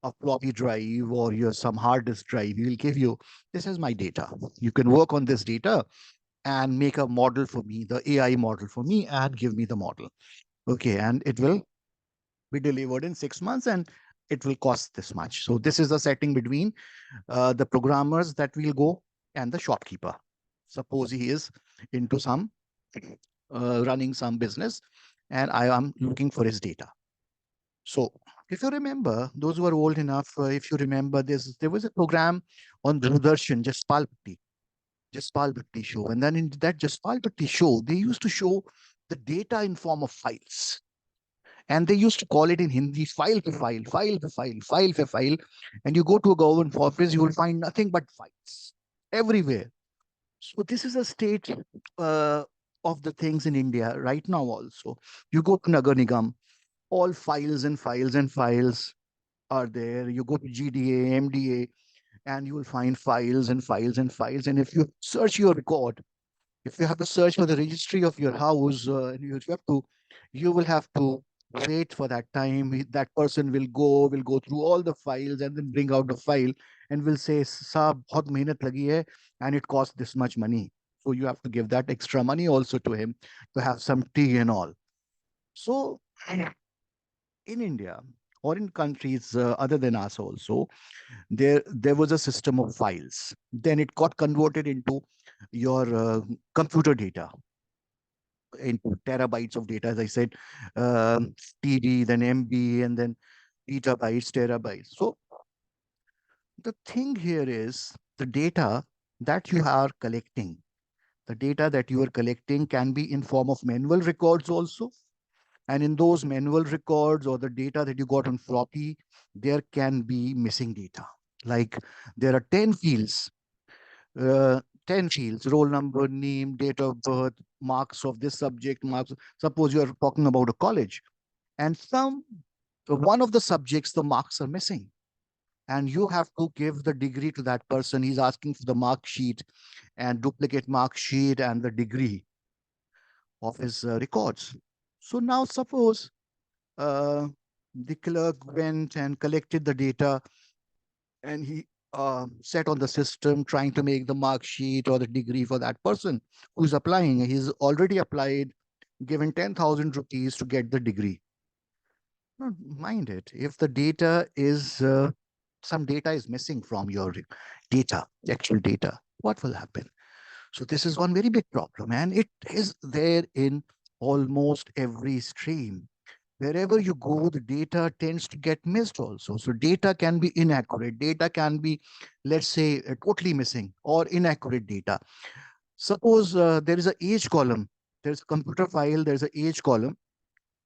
a floppy drive, or your some hard disk drive. He'll give you, this is my data. You can work on this data and make a model for me, the AI model for me, and give me the model. Okay, and it will be delivered in 6 months and it will cost this much. So this is the setting between the programmers that will go and the shopkeeper. Suppose he is into some running some business and I am looking for his data. So if you remember, those who are old enough, if you remember this, there was a program on Doordarshan, Jaspal Bhatti show. And then in that Jaspal Bhatti show, they used to show the data in form of files. And they used to call it in Hindi, file to file, file to file, file to file. And you go to a government office, you will find nothing but files everywhere. So this is a state of the things in India right now also. You go to Nagar Nigam, all files and files and files are there. You go to GDA, MDA, and you will find files and files and files. And if you search your record, if you have to search for the registry of your house, you will have to wait for that time. That person will go through all the files and then bring out the file and will say, "Saab, bahut mehnat lagi hai, and it costs this much money." So you have to give that extra money also to him to have some tea and all. So in India or in countries other than us also, there was a system of files. Then it got converted into your computer data, into terabytes of data, as I said, TB, then MB, and then petabytes, terabytes. So the thing here is the data that you are collecting. The data that you are collecting can be in form of manual records also. And in those manual records or the data that you got on floppy, there can be missing data. Like there are 10 fields, 10 fields, roll number, name, date of birth, marks of this subject, marks. Suppose you are talking about a college and one of the subjects, the marks are missing. And you have to give the degree to that person. He's asking for the mark sheet and duplicate mark sheet and the degree of his records. So now suppose uh, the clerk went and collected the data and he set on the system trying to make the mark sheet or the degree for that person who's applying. He's already applied, given 10,000 rupees to get the degree. Now, mind it, if the data is, some data is missing from your data, actual data, what will happen? So this is one very big problem, and it is there in almost every stream. Wherever you go, the data tends to get missed also. So data can be inaccurate. Data can be, let's say, totally missing or inaccurate data. Suppose there is an age column. There's a computer file. There's an age column,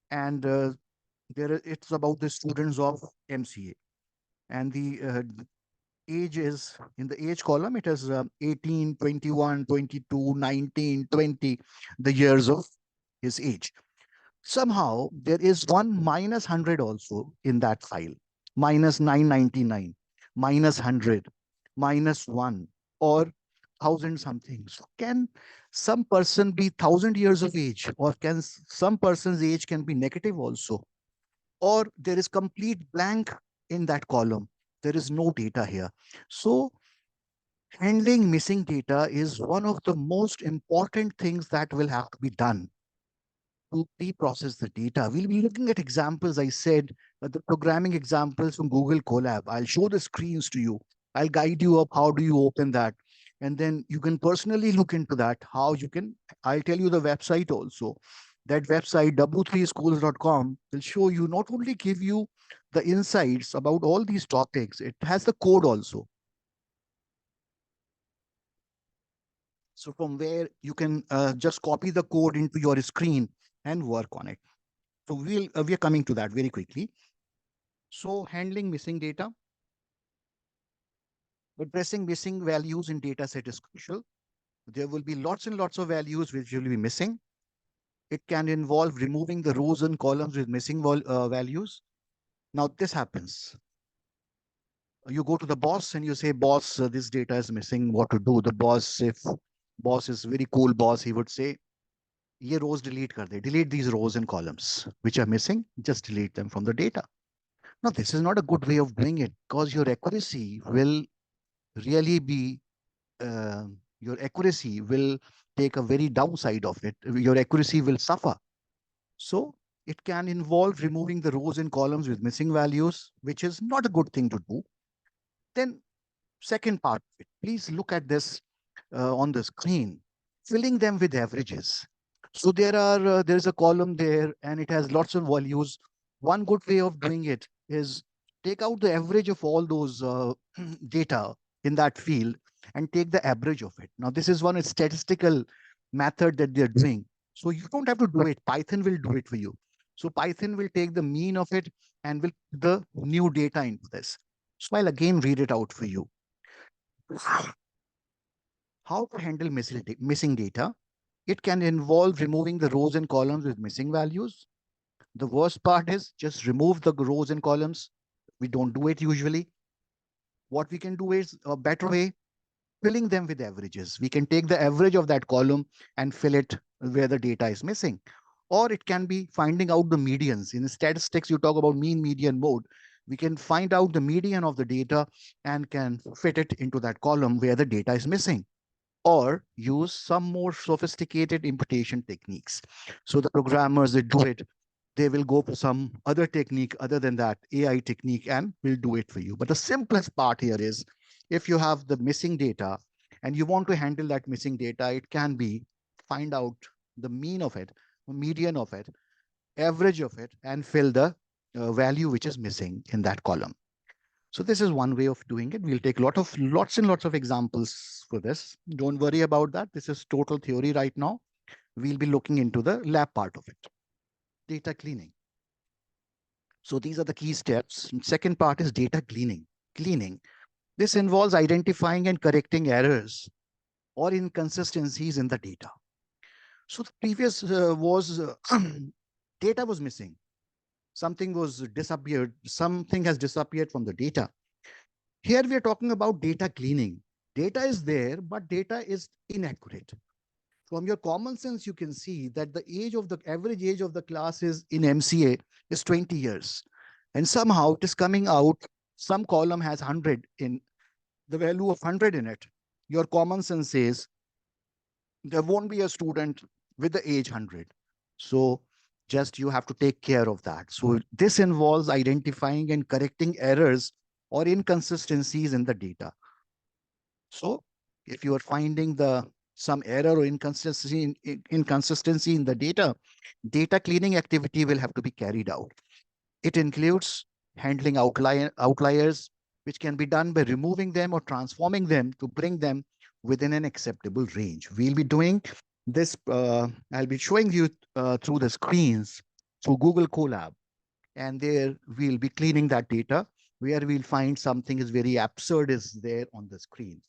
and it's about the students of MCA. And the age is in the age column. It has 18, 21, 22, 19, 20, the years of his age. Somehow there is one minus 100 also in that file, minus 999, minus 100, minus 1, or 1,000 something. So can some person be 1,000 years of age, or can some person's age can be negative also, or there is complete blank in that column. There is no data here. So handling missing data is one of the most important things that will have to be done to pre-process the data. We'll be looking at examples. I said the programming examples from Google Colab. I'll show the screens to you. I'll guide you up. How do you open that? And then you can personally look into that. How you can, I'll tell you the website also. That website, w3schools.com, will show you, not only give you the insights about all these topics, it has the code also. So from where you can just copy the code into your screen and work on it. So we are coming to that very quickly. So handling missing data, addressing missing values in data set is crucial. There will be lots and lots of values which will be missing. It can involve removing the rows and columns with missing values. Now this happens. You go to the boss and you say, boss, this data is missing, what to do? The boss, if boss is very cool boss, he would say, ye rows delete kar de. Delete these rows and columns which are missing, just delete them from the data. Now, this is not a good way of doing it because your accuracy will really be, your accuracy will take a very downside of it. Your accuracy will suffer. So it can involve removing the rows and columns with missing values, which is not a good thing to do. Then second part of it, please look at this on the screen, filling them with averages. So there is a column there and it has lots of values. One good way of doing it is take out the average of all those data in that field and take the average of it. Now, this is one statistical method that they're doing. So you don't have to do it. Python will do it for you. So Python will take the mean of it and will put the new data into this. So I'll again read it out for you. How to handle missing data? It can involve removing the rows and columns with missing values. The worst part is just remove the rows and columns. We don't do it usually. What we can do is a better way, filling them with averages. We can take the average of that column and fill it where the data is missing. Or it can be finding out the medians. In statistics, you talk about mean, median, mode. We can find out the median of the data and can fit it into that column where the data is missing, or use some more sophisticated imputation techniques. So the programmers that do it, they will go for some other technique other than that AI technique and will do it for you. But the simplest part here is if you have the missing data and you want to handle that missing data, it can be find out the mean of it, median of it, average of it, and fill the value which is missing in that column. So this is one way of doing it. We'll take lots and lots of examples for this. Don't worry about that. This is total theory right now. We'll be looking into the lab part of it. Data cleaning. So these are the key steps. And second part is data cleaning. Cleaning. This involves identifying and correcting errors or inconsistencies in the data. So the previous was data was missing. Something was disappeared. Something has disappeared from the data. Here we are talking about data cleaning. Data is there, but data is inaccurate. From your common sense, you can see that the average age of the class is in MCA is 20 years. And somehow it is coming out, some column has 100 in the value of 100 in it. Your common sense says there won't be a student with the age 100. So just you have to take care of that. So this involves identifying and correcting errors or inconsistencies in the data. So if you are finding some error or inconsistency in the data cleaning activity will have to be carried out. It includes handling outliers, which can be done by removing them or transforming them to bring them within an acceptable range. We'll be doing this, I'll be showing you through the screens through Google Colab, and there we'll be cleaning that data where we'll find something is very absurd is there on the screen.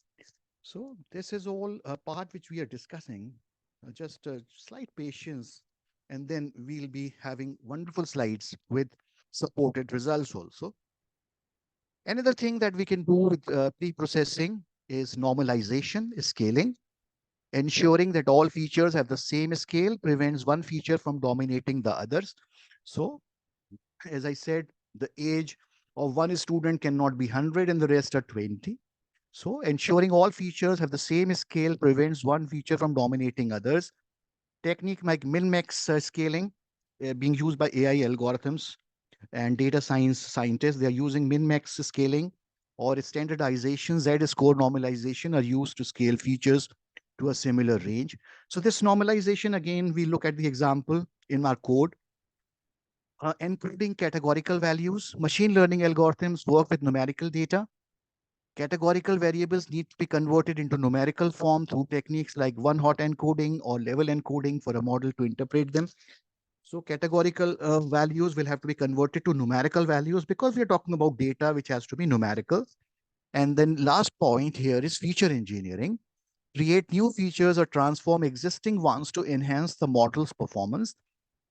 So this is all a part which we are discussing, just slight patience, and then we'll be having wonderful slides with supported results also. Another thing that we can do with pre-processing is normalization, scaling. Ensuring that all features have the same scale prevents one feature from dominating the others. So, as I said, the age of one student cannot be 100 and the rest are 20. So ensuring all features have the same scale prevents one feature from dominating others. Technique like min-max scaling being used by AI algorithms and data science scientists, they are using min-max scaling or standardization, Z-score normalization are used to scale features to a similar range. So this normalization, again, we look at the example in our code. Encoding categorical values, machine learning algorithms work with numerical data. Categorical variables need to be converted into numerical form through techniques like one-hot encoding or level encoding for a model to interpret them. So categorical values will have to be converted to numerical values because we are talking about data which has to be numerical. And then last point here is feature engineering. Create new features or transform existing ones to enhance the model's performance.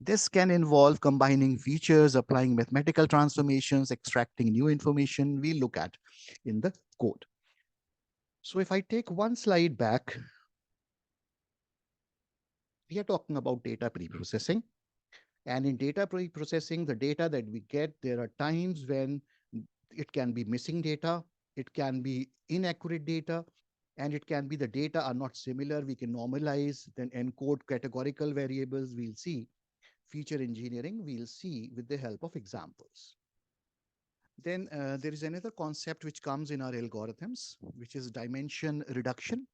This can involve combining features, applying mathematical transformations, extracting new information we look at in the code. So if I take one slide back, we are talking about data pre-processing. And in data pre-processing, the data that we get, there are times when it can be missing data, it can be inaccurate data, and it can be the data are not similar. We can normalize, then encode categorical variables. We'll see feature engineering, we'll see with the help of examples. Then there is another concept which comes in our algorithms, which is dimension reduction.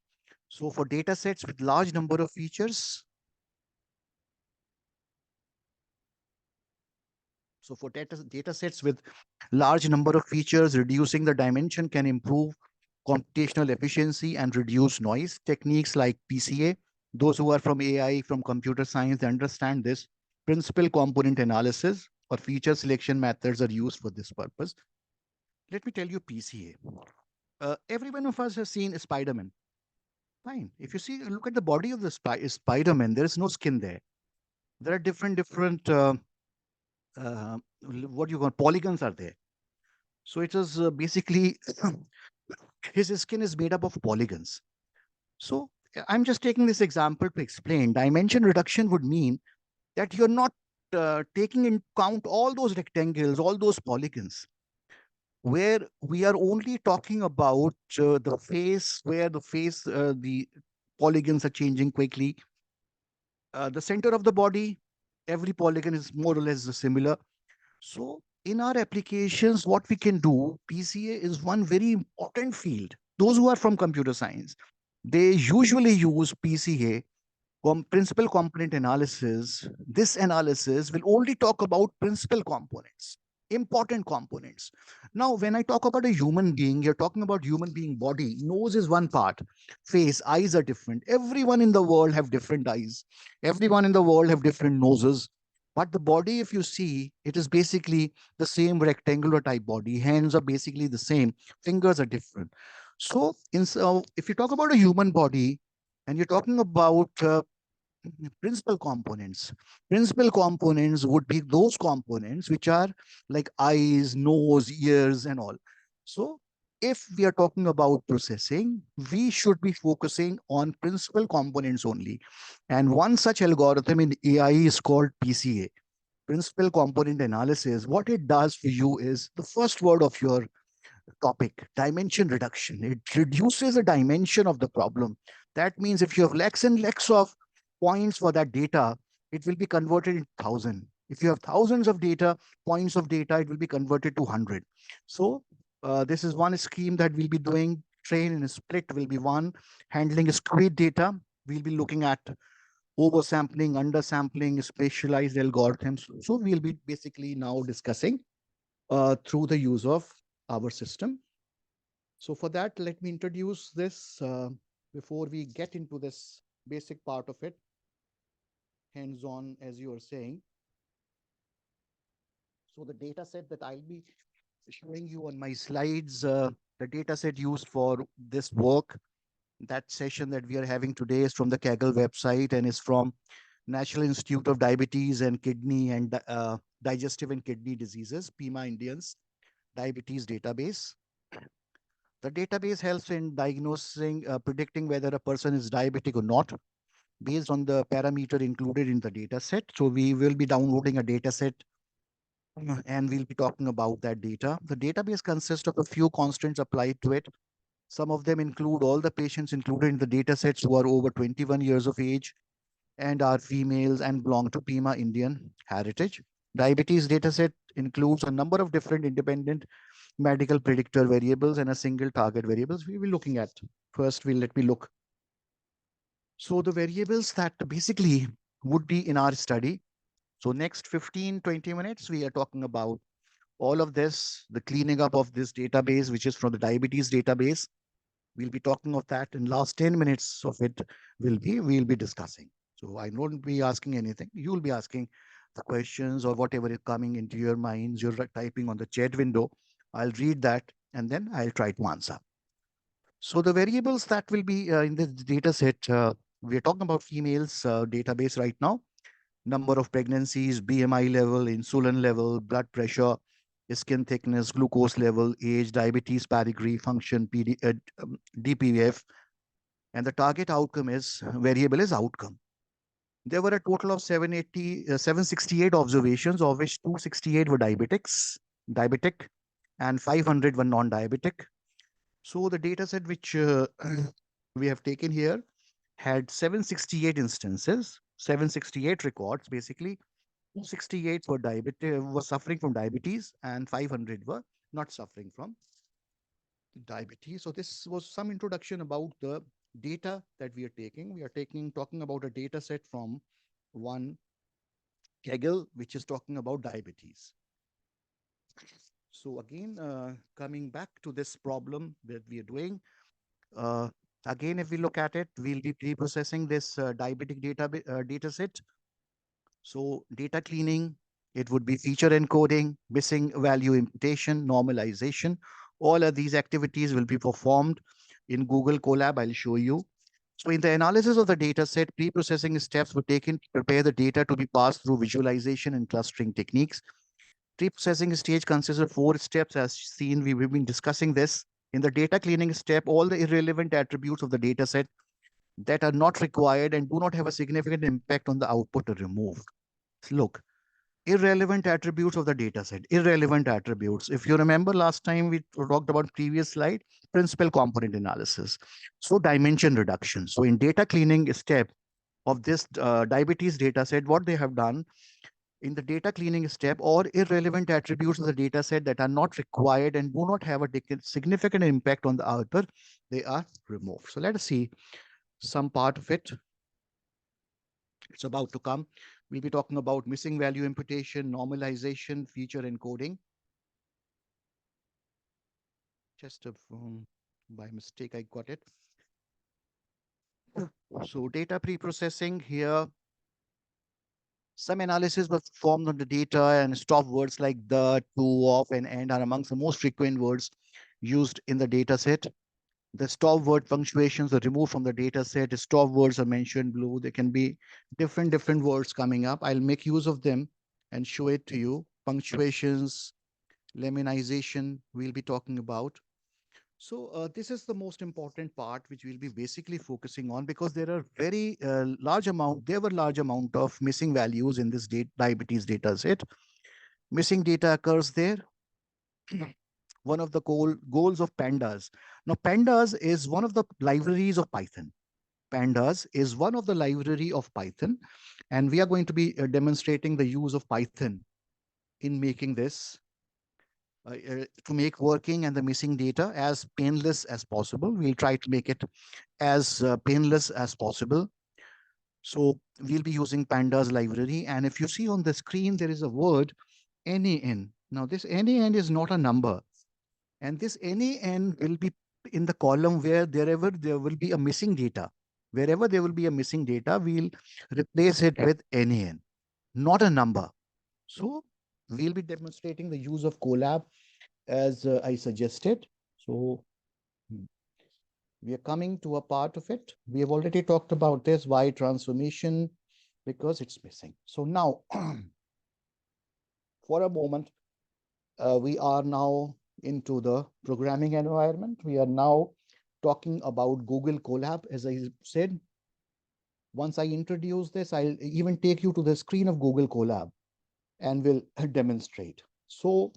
So for data sets with large number of features, data sets with large number of features, reducing the dimension can improve computational efficiency and reduce noise. Techniques like PCA, those who are from AI, from computer science, they understand this. Principal component analysis or feature selection methods are used for this purpose. Let me tell you PCA. Every one of us has seen Spider-Man. Fine. If you see, look at the body of the Spider-Man, there is no skin there. There are different what you call polygons are there. So it is basically his skin is made up of polygons. So I'm just taking this example to explain. Dimension reduction would mean that you're not taking into account all those rectangles, all those polygons, where we are only talking about the face, where the polygons are changing quickly. The center of the body, Every polygon is more or less similar. So in our applications, what we can do, PCA is one very important field. Those who are from computer science, they usually use PCA, principal component analysis. This analysis will only talk about principal components, important components. Now, when I talk about a human being, you're talking about human being body. Nose is one part, face, eyes are different. Everyone in the world have different eyes. Everyone in the world have different noses. But the body, if you see, it is basically the same rectangular type body. Hands are basically the same. Fingers are different. So, if you talk about a human body, and you're talking about principal components. Principal components would be those components which are like eyes, nose, ears, and all. So if we are talking about processing, we should be focusing on principal components only. And one such algorithm in AI is called PCA, principal component analysis. What it does for you is the first word of your topic, dimension reduction. It reduces the dimension of the problem. That means if you have lakhs and lakhs of points for that data, it will be converted into 1,000. If you have thousands of data, points of data, it will be converted to 100. So this is one scheme that we'll be doing. Train and split will be one. Handling discrete data, we'll be looking at oversampling, undersampling, specialized algorithms. So we'll be basically now discussing through the use of our system. So for that, let me introduce this before we get into this basic part of it, hands-on, as you were saying. So the data set that I'll be showing you on my slides, the data set used for this work, that session that we are having today is from the Kaggle website and is from National Institute of Diabetes and Kidney and Digestive and Kidney Diseases, PIMA Indians Diabetes Database. The database helps in diagnosing, predicting whether a person is diabetic or not based on the parameter included in the data set. So we will be downloading a data set and we'll be talking about that data. The database consists of a few constants applied to it. Some of them include all the patients included in the data sets who are over 21 years of age and are females and belong to PIMA Indian heritage. Diabetes dataset includes a number of different independent medical predictor variables and a single target variables we will be looking at. First, let me look. So the variables that basically would be in our study. So next 15, 20 minutes, we are talking about all of this, the cleaning up of this database, which is from the diabetes database. We'll be talking of that in last 10 minutes of it we'll be discussing. So I won't be asking anything. You'll be asking the questions or whatever is coming into your minds. You're typing on the chat window. I'll read that and then I'll try to answer. So the variables that will be in the data set, we're talking about females database right now. Number of pregnancies, BMI level, insulin level, blood pressure, skin thickness, glucose level, age, diabetes pedigree, function, DPF, and the target outcome is variable is outcome. There were a total of 768 observations, of which 268 were diabetic, and 500 were non-diabetic. So the data set which we have taken here had 768 instances, 768 records, basically. 268 were suffering from diabetes, and 500 were not suffering from diabetes. So this was some introduction about the data that we are taking. We are talking about a data set from one Kaggle, which is talking about diabetes. So again, coming back to this problem that we are doing, again, if we look at it, we'll be pre-processing this diabetic data set. So data cleaning, it would be feature encoding, missing value imputation, normalization. All of these activities will be performed in Google Colab. I'll show you. So in the analysis of the data set, pre-processing steps were taken to prepare the data to be passed through visualization and clustering techniques. Pre-processing stage consists of 4 steps. As seen, we've been discussing this. In the data cleaning step, all the irrelevant attributes of the data set that are not required and do not have a significant impact on the output are removed. Look, irrelevant attributes of the data set, irrelevant attributes. If you remember last time we talked about previous slide, principal component analysis. So dimension reduction. So in data cleaning step, of this diabetes data set, what they have done in the data cleaning step, or irrelevant attributes of the data set that are not required and do not have a significant impact on the output, they are removed. So let us see some part of it. It's about to come. We'll be talking about missing value imputation, normalization, feature encoding. Just by mistake, I got it. So data pre-processing here, some analysis was performed on the data, and stop words like the, to, off, and end are amongst the most frequent words used in the data set. The stop word punctuations are removed from the data set. Stop words are mentioned below. There can be different words coming up. I'll make use of them and show it to you. Punctuations, lemmonization, we'll be talking about. So this is the most important part, which we'll be basically focusing on, because there are large amount of missing values in this diabetes data set. Missing data occurs there. One of the goals of pandas. Now, pandas is one of the libraries of Python. Pandas is one of the library of Python, and we are going to be demonstrating the use of Python in making this to make working and the missing data as painless as possible. We'll try to make it as painless as possible. So we'll be using pandas library. And if you see on the screen, there is a word NaN. Now this NaN is not a number. And this NaN will be in the column wherever there will be a missing data. Wherever there will be a missing data, we'll replace it with NaN, not a number. So we'll be demonstrating the use of Colab as I suggested. So we are coming to a part of it. We have already talked about this, why transformation, because it's missing. So now, for a moment, we are now into the programming environment. We are now talking about Google Colab, as I said. Once I introduce this, I'll even take you to the screen of Google Colab and will demonstrate. So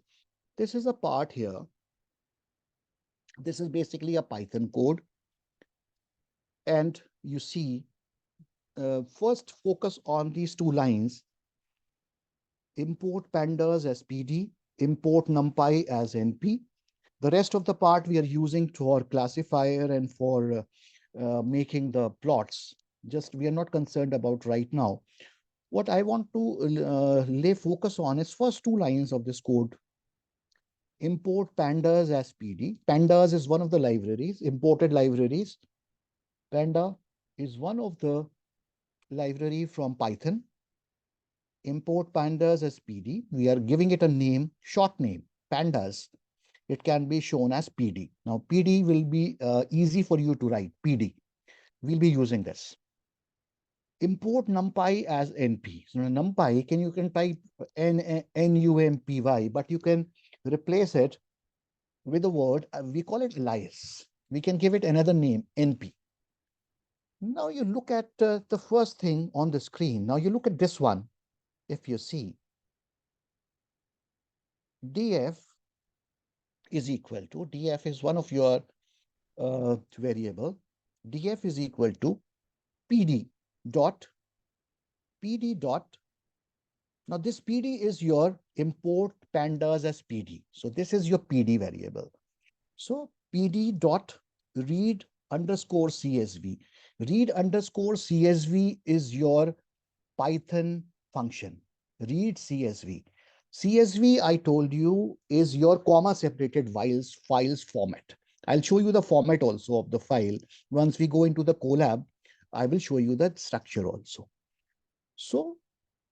this is a part here. This is basically a Python code. And you see, first focus on these two lines. Import pandas as PD, import numpy as NP. The rest of the part we are using for classifier and for making the plots. Just we are not concerned about right now. What I want to lay focus on is first two lines of this code. Import pandas as PD. Pandas is one of the libraries, imported libraries. Panda is one of the library from Python. Import pandas as PD. We are giving it a name, short name, pandas. It can be shown as PD. Now, PD will be easy for you to write, PD. We'll be using this. Import numpy as NP. So numpy, you can type NUMPY, but you can replace it with a word, we call it alias. We can give it another name, NP. Now you look at the first thing on the screen. Now you look at this one. If you see, df is equal to, df is one of your variable, df is equal to PD dot. Now this PD is your import pandas as PD. So this is your PD variable. So PD dot read underscore CSV. Read underscore CSV is your Python function. Read CSV. CSV, I told you, is your comma separated files format. I'll show you the format also of the file. Once we go into the Colab, I will show you the structure also. So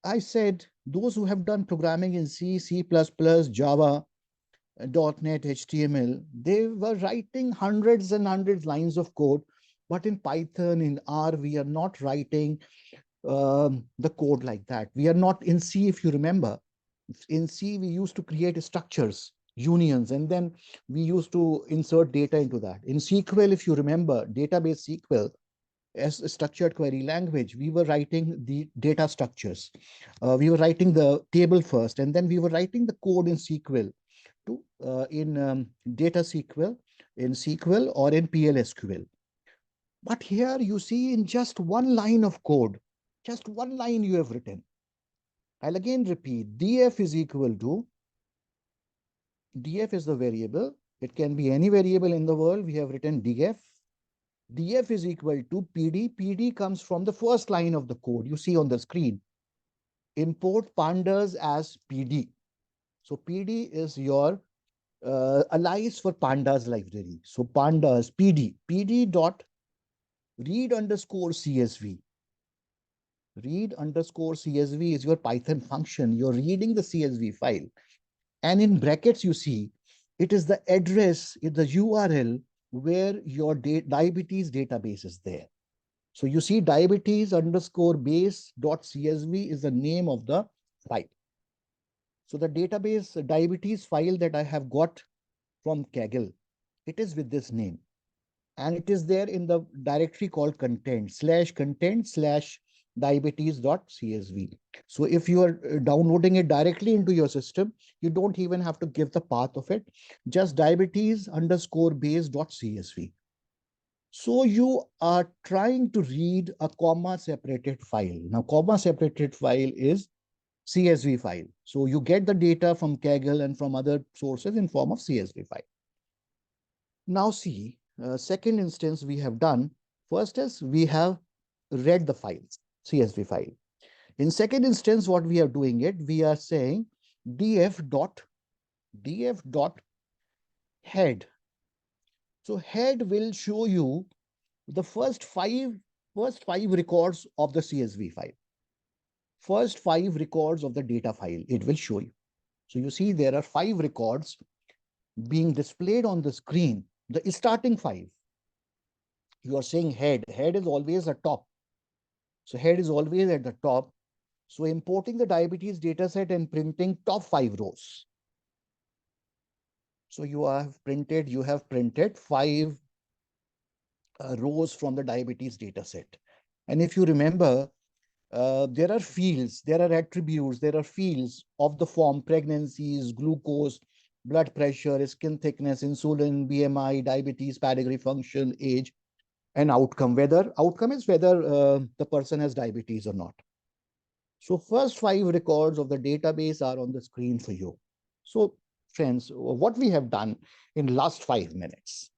I said, those who have done programming in C, C++, Java, .NET, HTML, they were writing hundreds and hundreds lines of code. But in Python, in R, we are not writing the code like that. We are not in C, if you remember. In C, we used to create structures, unions, and then we used to insert data into that. In SQL, if you remember, database SQL, as a structured query language, we were writing the data structures. We were writing the table first, and then we were writing the code in SQL in data SQL, in SQL or in PLSQL. But here you see in just one line of code, Just one line you have written. I'll again repeat, df is equal to, df is the variable. It can be any variable in the world. We have written df. df is equal to pd. pd comes from the first line of the code you see on the screen. Import pandas as pd. So pd is your alias for pandas library. So pandas pd dot read underscore csv. Read underscore csv is your Python function. You're reading the csv file. And in brackets, you see, it is the address, the URL where your diabetes database is there. So you see diabetes underscore base dot csv is the name of the file. So the database diabetes file that I have got from Kaggle, it is with this name. And it is there in the directory called content slash diabetes.csv. So if you are downloading it directly into your system, you don't even have to give the path of it, just diabetes underscore base.csv. So you are trying to read a comma separated file. Now, comma separated file is CSV file. So you get the data from Kaggle and from other sources in form of CSV file. Now see, second instance we have done. First is we have read the files, CSV file. In second instance, what we are doing it, we are saying df dot head. So head will show you the first five records of the CSV file. First 5 records of the data file, it will show you. So you see there are 5 records being displayed on the screen. The starting 5. You are saying head is always at top. So head is always at the top. So importing the diabetes dataset and printing top 5 rows. So you have printed 5 rows from the diabetes dataset. And if you remember, there are fields, there are attributes, there are fields of the form pregnancies, glucose, blood pressure, skin thickness, insulin, BMI, diabetes, pedigree function, age, and outcome. Outcome is whether the person has diabetes or not. So first 5 records of the database are on the screen for you. So friends, what we have done in last 5 minutes,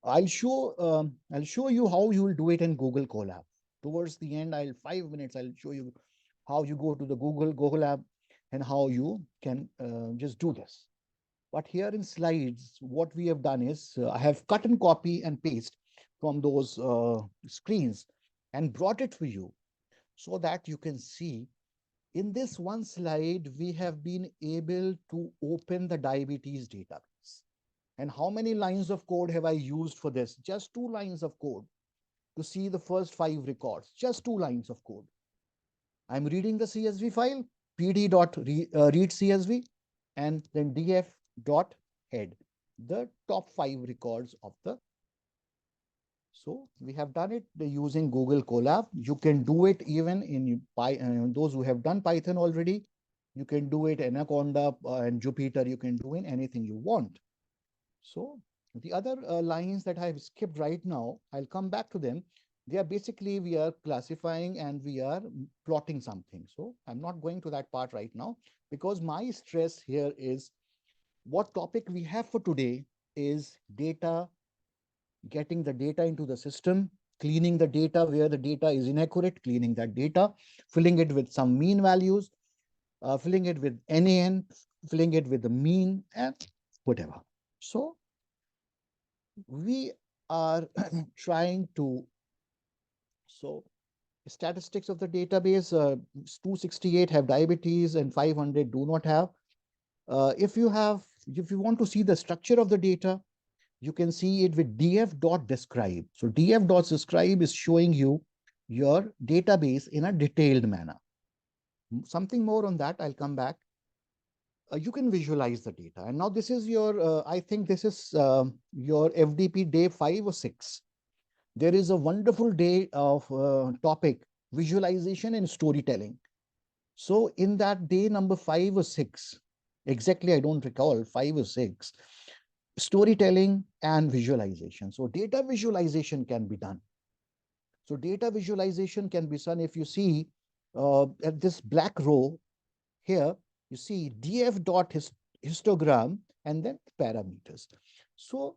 I'll show you how you will do it in Google Colab. Towards the end, 5 minutes, I'll show you how you go to the Google app and how you can just do this. But here in slides, what we have done is I have cut and copy and paste from those screens and brought it for you so that you can see. In this one slide, we have been able to open the diabetes database. And how many lines of code have I used for this? Just 2 lines of code to see the first 5 records. Just 2 lines of code. I'm reading the CSV file, pd.read CSV, and then df.head, the top 5 records of the. So we have done it using Google Colab. You can do it even in those who have done Python already. You can do it in Anaconda and Jupyter. You can do in anything you want. So the other lines that I've skipped right now, I'll come back to them. They are basically, we are classifying and we are plotting something. So I'm not going to that part right now because my stress here is what topic we have for today is data, getting the data into the system, cleaning the data where the data is inaccurate, cleaning that data, filling it with some mean values, filling it with NAN, filling it with the mean and whatever. So we are trying to, so statistics of the database, 268 have diabetes and 500 do not have. If you want to see the structure of the data, you can see it with df.describe. So df.describe is showing you your database in a detailed manner. Something more on that, I'll come back. You can visualize the data. And now this is your, I think this is your FDP day 5 or 6. There is a wonderful day of topic, visualization and storytelling. So in that day number 5 or 6, exactly I don't recall, 5 or 6, storytelling and visualization. So data visualization can be done. So data visualization can be done. If you see at this black row here, you see histogram and then parameters. So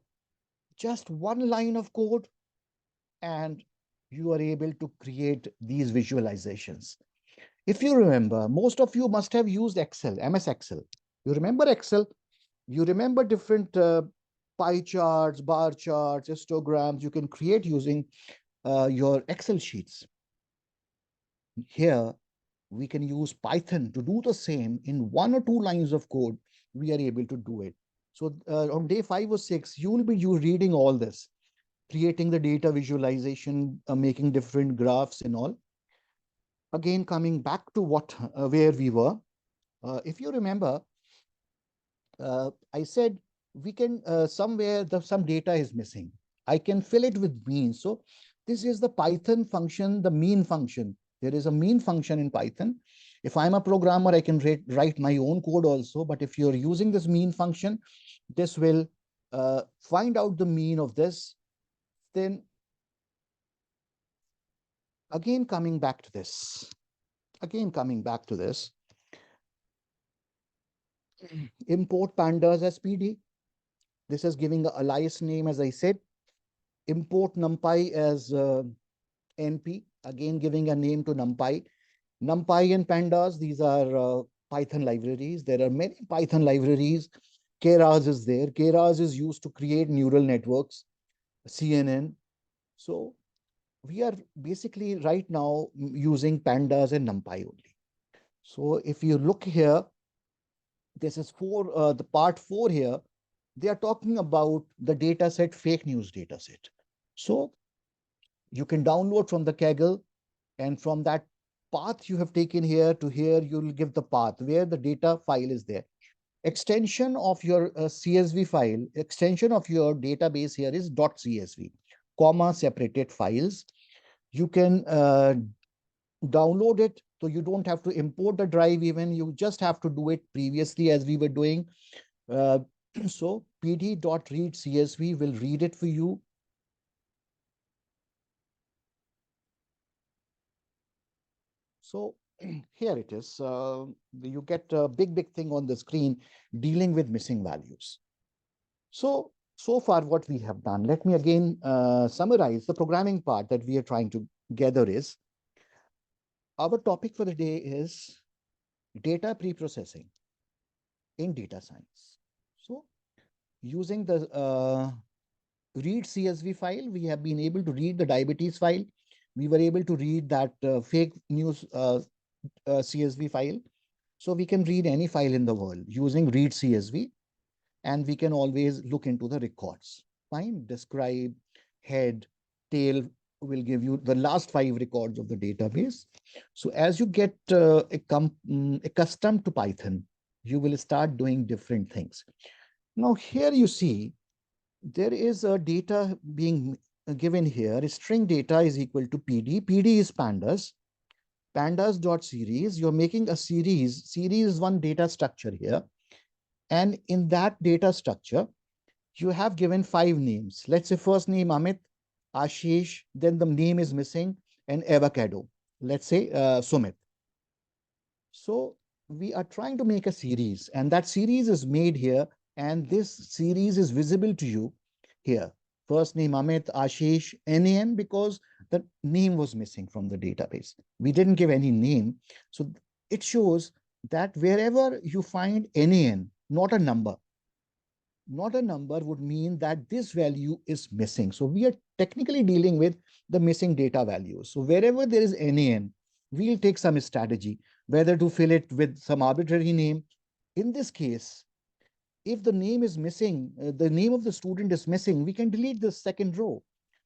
just one line of code and you are able to create these visualizations. If you remember, most of you must have used Excel, MS Excel. You remember Excel? You remember different pie charts, bar charts, histograms you can create using your Excel sheets. Here, we can use Python to do the same in 1 or 2 lines of code. We are able to do it. So on day 5 or 6, you will be reading all this, creating the data visualization, making different graphs and all. Again, coming back to where we were, if you remember, I said we can somewhere some data is missing. I can fill it with mean. So this is the Python function, the mean function. There is a mean function in Python. If I'm a programmer, I can write my own code also. But if you're using this mean function, this will find out the mean of this. Then again, coming back to this, import pandas as PD. This is giving the alias name, as I said. Import NumPy as NP, again giving a name to NumPy. NumPy and pandas, these are Python libraries. There are many Python libraries. Keras is there. Keras is used to create neural networks, CNN. So we are basically right now using pandas and NumPy only. So if you look here, this is the part 4 here. They are talking about the data set, fake news data set. So you can download from the Kaggle, and from that path you have taken here to here, you will give the path where the data file is there. Extension of your CSV file, extension of your database here is .csv, comma separated files. You can download it, so you don't have to import the drive even, you just have to do it previously as we were doing. So pd.read CSV will read it for you. So here it is. You get a big thing on the screen dealing with missing values. So far what we have done, let me again summarize the programming part that we are trying to gather is, our topic for the day is data preprocessing in data science. So using the read CSV file, we have been able to read the diabetes file. We were able to read that fake news CSV file. So we can read any file in the world using read CSV, and we can always look into the records. Fine, describe, head, tail will give you the last 5 records of the database. So as you get accustomed to Python, you will start doing different things. Now here you see, there is a data being given here. String data is equal to PD. PD is pandas. Pandas.series, you're making a series. Series is one data structure here. And in that data structure, you have given 5 names. Let's say first name Amit, Ashish, then the name is missing, and avocado. Let's say Sumit. So we are trying to make a series, and that series is made here, and this series is visible to you here. First name Amit, Ashish, NAM, because the name was missing from the database. We didn't give any name. So it shows that wherever you find NAN, not a number would mean that this value is missing. So we are technically dealing with the missing data values. So wherever there is NAN, we'll take some strategy, whether to fill it with some arbitrary name. In this case, if the name is missing, the name of the student is missing, we can delete the second row.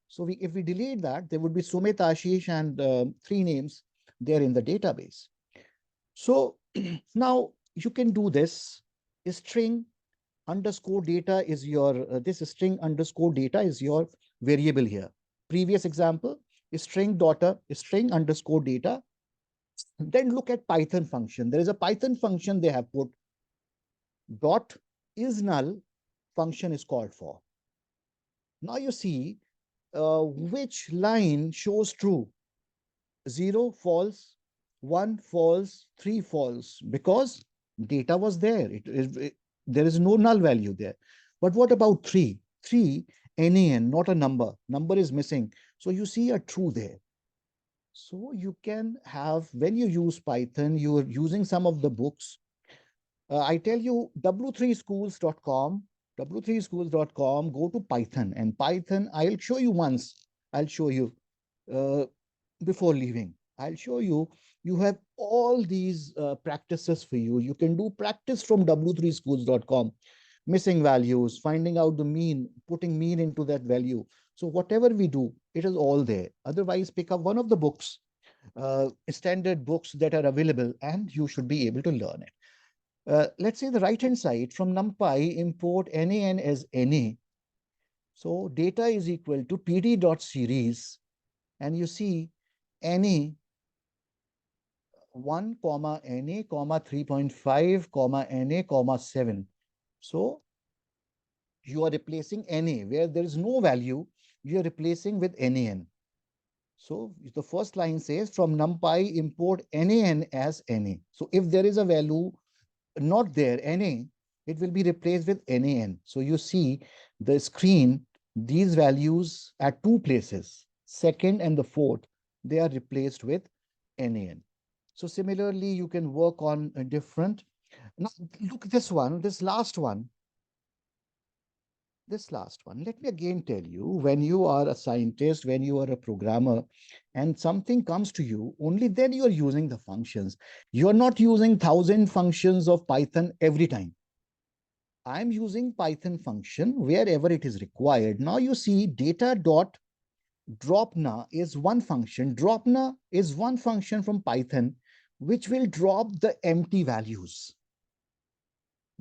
So if we delete that, there would be Sumit, Ashish, and 3 names there in the database. So now you can do this. String underscore data is your, this string underscore data is your variable here. Previous example, string underscore data. Then look at Python function. There is a Python function they have put. Dot is null function is called for. Now you see, which line shows true? 0 false, 1 false, 3 false, because data was there. There is no null value there. But what about 3? 3, NaN, not a number. Number is missing. So you see a true there. So you can have, when you use Python, you are using some of the books. I tell you, w3schools.com, w3schools.com, go to Python. And Python, I'll show you once. I'll show you. Uh, Before leaving, I'll show you. You have all these practices for you. You can do practice from w3schools.com, missing values, finding out the mean, putting mean into that value. So whatever we do, it is all there. Otherwise, pick up one of the books, standard books that are available, and you should be able to learn it. Let's say the right-hand side, from NumPy, import NaN as Na. So data is equal to pd.series, and you see Na 1, Na, 3.5, Na, 7. So you are replacing Na. Where there is no value, you are replacing with NaN. So the first line says, from NumPy, import NaN as Na. So if there is a value not there, Na, it will be replaced with NaN. So you see the screen, these values at two places, second and the fourth, they are replaced with NaN. So similarly, you can work on a different. Now look at this one, this last one. Let me again tell you, when you are a scientist, when you are a programmer, and something comes to you, only then you are using the functions. You are not using 1,000 functions of Python every time. I'm using Python function wherever it is required. Now you see data.dropna is one function. Dropna is one function from Python which will drop the empty values.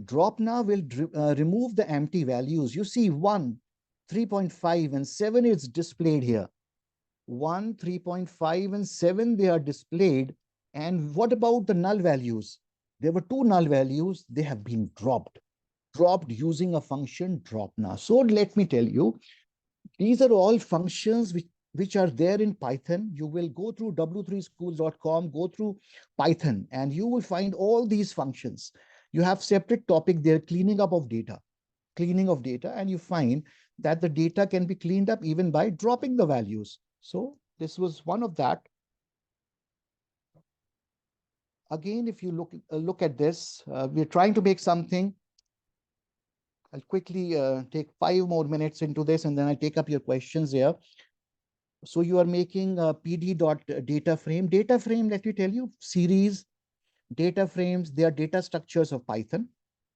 Dropna will remove the empty values. You see 1, 3.5 and 7 is displayed here. 1, 3.5 and 7, they are displayed. And what about the null values? There were two null values. They have been dropped using a function dropna. So let me tell you, these are all functions which are there in Python. You will go through w3schools.com, go through Python, and you will find all these functions. You have separate topic there, cleaning of data, and you find that the data can be cleaned up even by dropping the values. So this was one of that. Again, if you look at this, we're trying to make something. I'll quickly take 5 more minutes into this, and then I'll take up your questions here. So you are making a pd.data frame. Data frame, let me tell you, series, data frames, they are data structures of Python.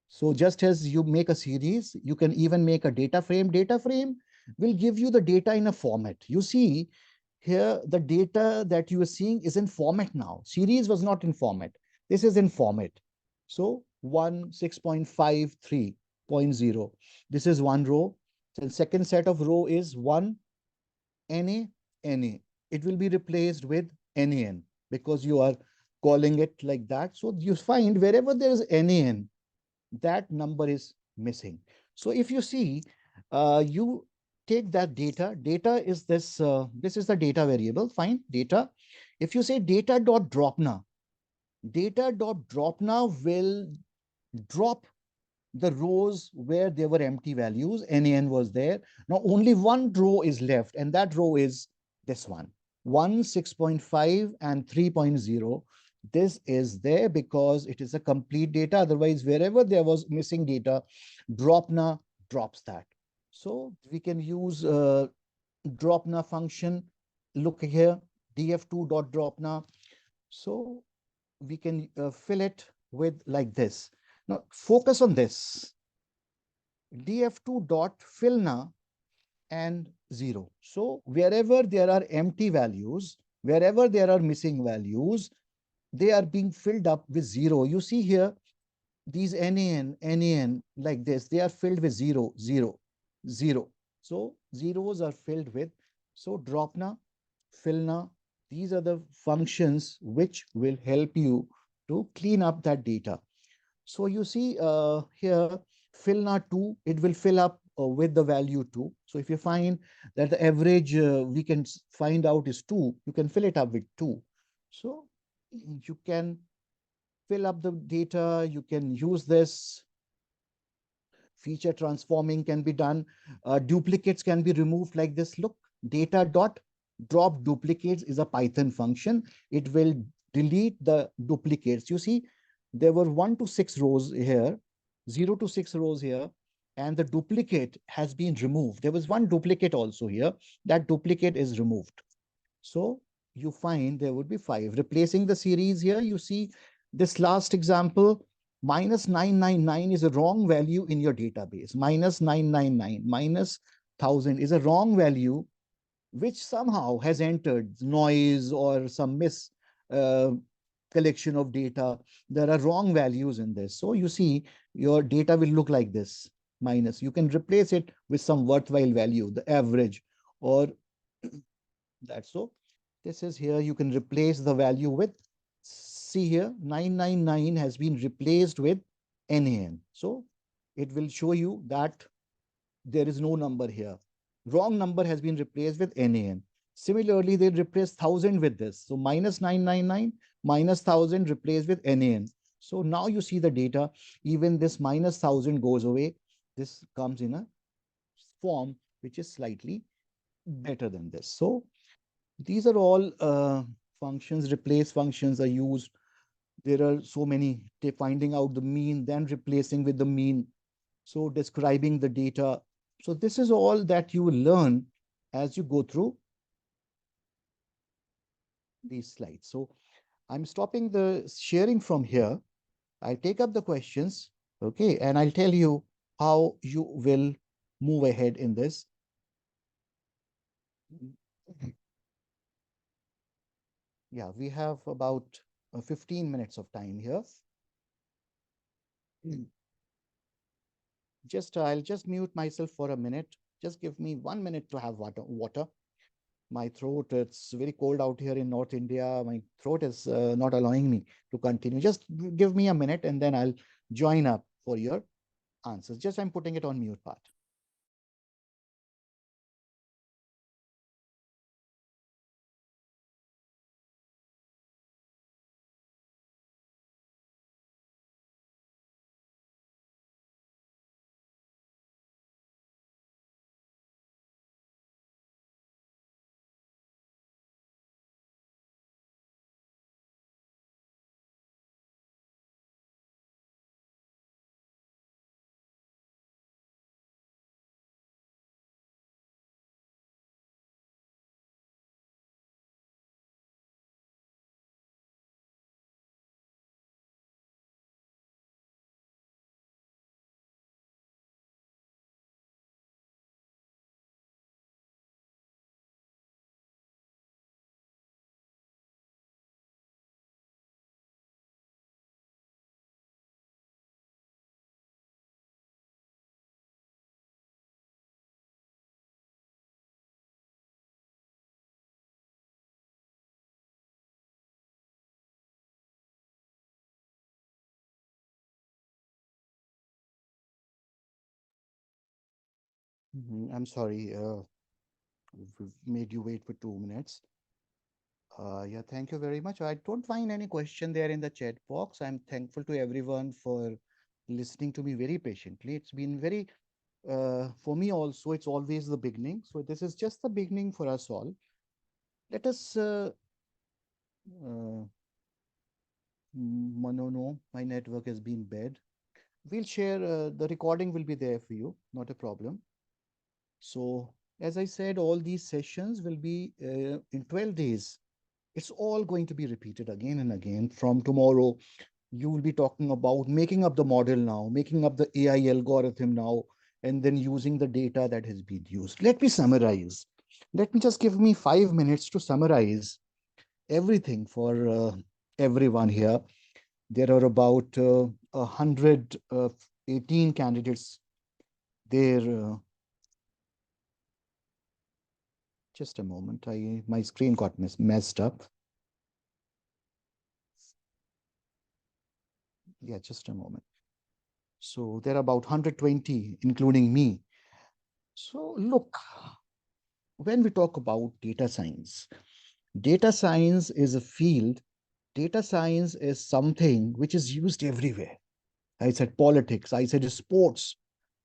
So just as you make a series, you can even make a data frame. Data frame will give you the data in a format. You see here, the data that you are seeing is in format now. Series was not in format. This is in format. So 1, 6.53.0. This is one row. The second set of row is 1, Na, Na. It will be replaced with NaN because you are calling it like that. So you find wherever there is NaN, that number is missing. So if you see, you take that data. Data is this. This is the data variable. Fine, data. If you say data.dropna will drop the rows where there were empty values. NaN was there. Now only one row is left, and that row is this one. 1, 6.5 and 3.0. This is there because it is a complete data. Otherwise, wherever there was missing data, dropna drops that. So we can use dropna function. Look here, df2.dropna. So we can fill it with like this. Now focus on this. df2.fillna and 0. So wherever there are empty values, wherever there are missing values, they are being filled up with 0. You see here, these NaN like this, they are filled with 0, 0, 0. So zeros are filled with, so dropna, fillna, these are the functions which will help you to clean up that data. So you see here, fillna2, it will fill up with the value 2. So if you find that the average we can find out is 2, you can fill it up with 2. So you can fill up the data, you can use this. Feature transforming can be done. Duplicates can be removed like this. Look, data dot drop duplicates is a Python function. It will delete the duplicates. You see, there were 1 to 6 rows here, 0 to 6 rows here, and the duplicate has been removed. There was one duplicate also here. That duplicate is removed. So you find there would be 5. Replacing the series here, you see this last example, minus 999 is a wrong value in your database. Minus 999, minus 1000 is a wrong value which somehow has entered noise or some collection of data. There are wrong values in this. So you see your data will look like this, minus. You can replace it with some worthwhile value, the average, or that. So this is here, you can replace the value with, see here, 999 has been replaced with NaN. So it will show you that there is no number here. Wrong number has been replaced with NaN. Similarly, they replace 1000 with this. So minus 999 minus 1000 replaced with NaN. So now you see the data, even this minus 1000 goes away. This comes in a form which is slightly better than this. So these are all functions. Replace functions are used. There are so many, finding out the mean, then replacing with the mean. So describing the data. So this is all that you will learn as you go through these slides. So I'm stopping the sharing from here. I'll take up the questions, okay, and I'll tell you how you will move ahead in this. Yeah, we have about 15 minutes of time here. I'll just mute myself for a minute. Just give me 1 minute to have water. My throat, it's very cold out here in North India. My throat is not allowing me to continue. Just give me a minute and then I'll join up for your answers. Just I'm putting it on mute part. I'm sorry, we've made you wait for 2 minutes. Yeah, thank you very much. I don't find any question there in the chat box. I'm thankful to everyone for listening to me very patiently. It's been very, for me also, it's always the beginning. So this is just the beginning for us all. Let us, no, my network has been bad. We'll share, the recording will be there for you, not a problem. So as I said, all these sessions will be in 12 days. It's all going to be repeated again and again. From tomorrow, you will be talking about making up the model now, making up the AI algorithm now, and then using the data that has been used. Let me summarize. Let me just give me 5 minutes to summarize everything for everyone here. There are about 118 candidates there. Just a moment, my screen got messed up. Yeah, just a moment. So there are about 120, including me. So look, when we talk about data science is a field. Data science is something which is used everywhere. I said politics, I said sports.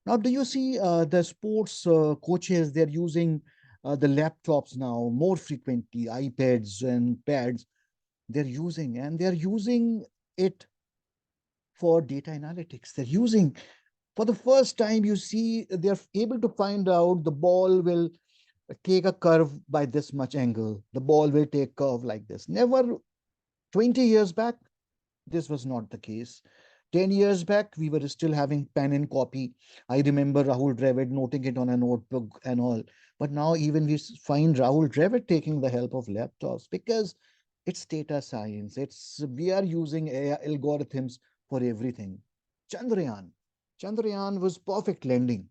Now, do you see the sports coaches? They're using the laptops now more frequently, iPads and pads. They're using it for data analytics. They're using for the first time. You see, they're able to find out the ball will take a curve by this much angle. The ball will take curve like this. Never 20 years back, this was not the case. 10 years back, we were still having pen and copy. I remember Rahul Dravid noting it on a notebook and all. But now even we find Rahul Dravid taking the help of laptops because it's data science. We are using AI algorithms for everything. Chandrayaan. Chandrayaan was perfect landing.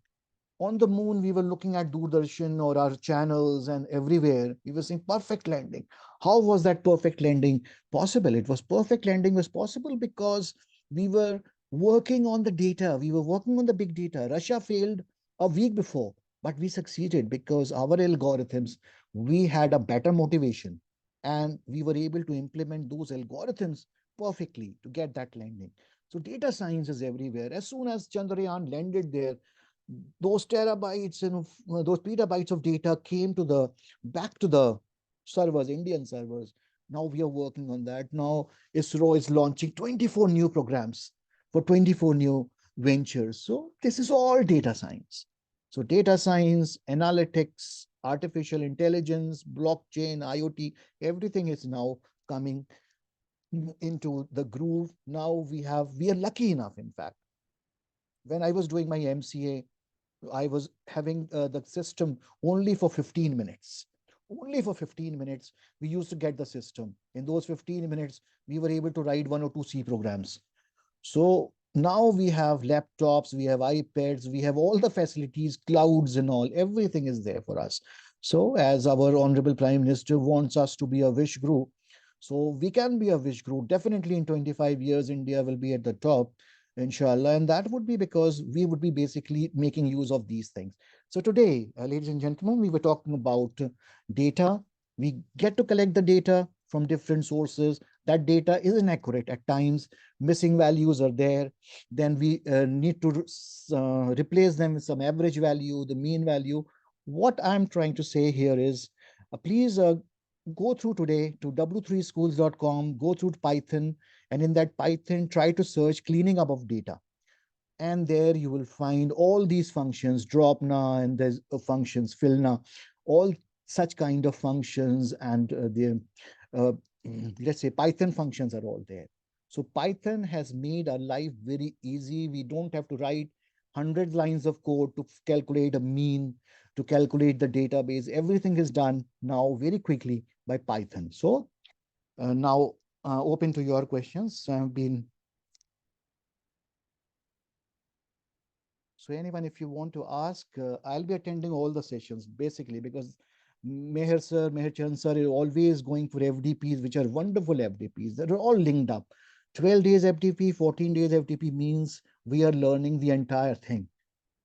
On the moon, we were looking at Doordarshan or our channels, and everywhere we were seeing perfect landing. How was that perfect landing possible? It was perfect landing was possible because we were working on the data. We were working on the big data. Russia failed a week before, but we succeeded because our algorithms, we had a better motivation, and we were able to implement those algorithms perfectly to get that landing. So data science is everywhere. As soon as Chandrayaan landed there, those terabytes and those petabytes of data came to the back to the servers, Indian servers. Now we are working on that. Now ISRO is launching 24 new programs for 24 new ventures. So this is all data science. So data science, analytics, artificial intelligence, blockchain, IoT, everything is now coming into the groove. Now we are lucky enough, in fact. When I was doing my MCA, I was having the system only for 15 minutes. Only for 15 minutes, we used to get the system. In those 15 minutes, we were able to write one or two C programs. So now we have laptops, we have iPads, we have all the facilities, clouds and all, everything is there for us. So as our Honorable Prime Minister wants us to be a wish group, so we can be a wish group. Definitely in 25 years, India will be at the top, inshallah. And that would be because we would be basically making use of these things. So today, ladies and gentlemen, we were talking about data. We get to collect the data from different sources. That data is inaccurate at times. Missing values are there. Then we need to replace them with some average value, the mean value. What I'm trying to say here is, please go through today to w3schools.com, go through Python, and in that Python, try to search cleaning up of data. And there you will find all these functions, dropna, and there's functions, fillna, all such kind of functions, and uh, let's say Python functions are all there. So Python has made our life very easy. We don't have to write 100 lines of code to calculate a mean, to calculate the database. Everything is done now very quickly by Python. So now open to your questions. I've been So anyone, if you want to ask, I'll be attending all the sessions basically because Meher Chand sir is always going for FDPs, which are wonderful FDPs. That are all linked up. 12 days FDP, 14 days FDP means we are learning the entire thing.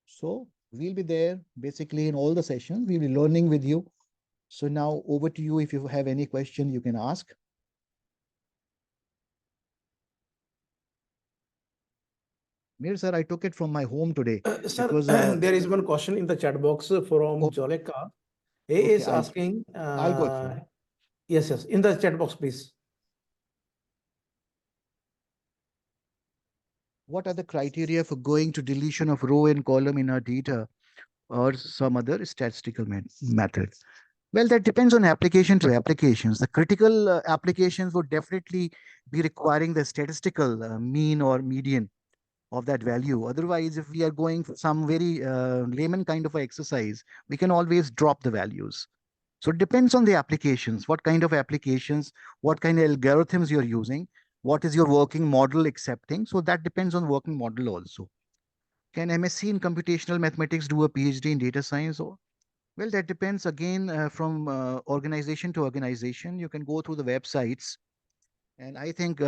So we'll be there basically in all the sessions. We'll be learning with you. So now over to you. If you have any question, you can ask. Mir sir, I took it from my home today Sir, because there is one question in the chat box from oh, Joleka. He okay, is asking, I got you. yes, in the chat box, please. What are the criteria for going to deletion of row and column in our data or some other statistical method? Well, that depends on application to applications. The critical applications would definitely be requiring the statistical mean or median of that value. Otherwise, if we are going for some very layman kind of a exercise, we can always drop the values. So it depends on the applications, what kind of applications, what kind of algorithms you're using, what is your working model accepting. So that depends on working model also. Can MSc in computational mathematics do a PhD in data science? Or well, that depends again from organization to organization. You can go through the websites, and I think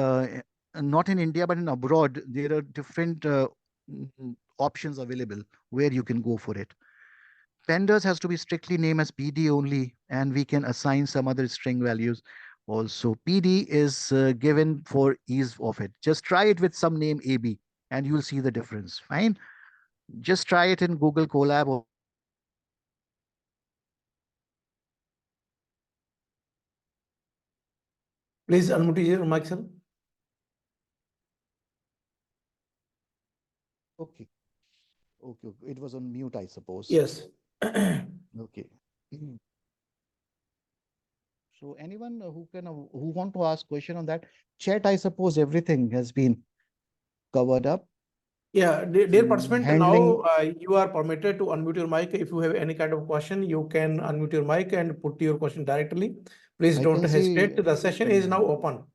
not in India but in abroad there are different options available where you can go for it. Penders has to be strictly named as PD only, and we can assign some other string values also. PD is given for ease of it. Just try it with some name AB, and you'll see the difference. Fine. Just try it in Google Colab or Please unmute your mic, sir. okay. Okay, it was on mute, I suppose. Yes. Okay. So anyone who want to ask question on that chat, I suppose everything has been covered up. Yeah, dear participant, Handling. now you are permitted to unmute your mic. If you have any kind of question, you can unmute your mic and put your question directly. Please I don't can see. hesitate. The session is now open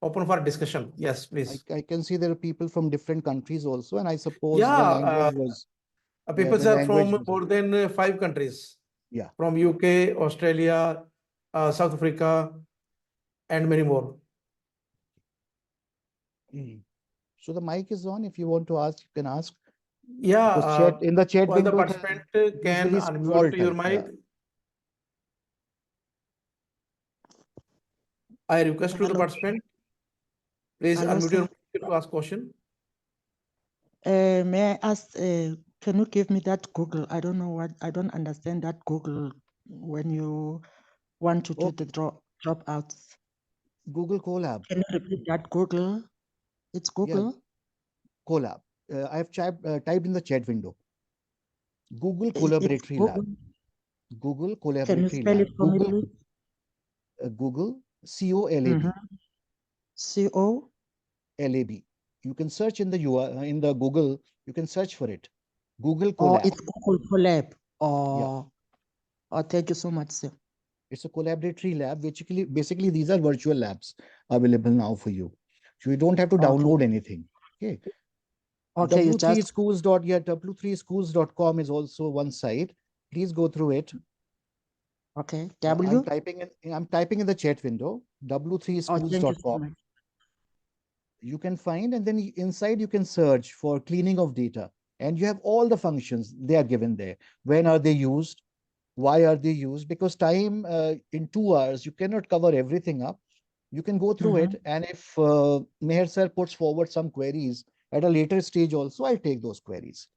for discussion. Yes, please. I can see there are people from different countries also, and I suppose Yeah, the language was. Yeah, people the are language from was. more than 5 countries. Yeah. From UK, Australia, South Africa, and many more. So the mic is on. If you want to ask, you can ask. Yeah, Because chat in the chat all the window, it has participant can usually small unmute your type. Yeah. mic. I request to the Hello. participant, please Hello, unmute your sir. mic to ask question. May I ask, can you give me that Google? I don't know I don't understand that Google when you want to do Oh, the dropouts. Google Colab. Can you repeat that Google? It's Yeah, Google. Colab. I have typed in the chat window. Google It's Collaboratory Lab. Google. Google Can you Collaboratory spell Lab. it for me, please? Google COLAB. CO. LAB. You can search in the in the Google. You can search for it. Google Or Colab. it's Google Collab. Yeah, Oh, thank you so much, sir. it's a collaboratory lab. Basically these are virtual labs available now for you. So you don't have to Okay. download anything. Okay. Okay, you W3 just schools. Yeah, w3schools.com is also one site. Please go through it. okay. I'm W. typing in the chat window. Oh, thank you so w3schools.com. much. You can find, and then inside you can search for cleaning of data, and you have all the functions they are given there. When are they used? Why are they used? Because time in 2 hours you cannot cover everything up. You can go through it, and if Meher sir puts forward some queries at a later stage also, I'll take those queries.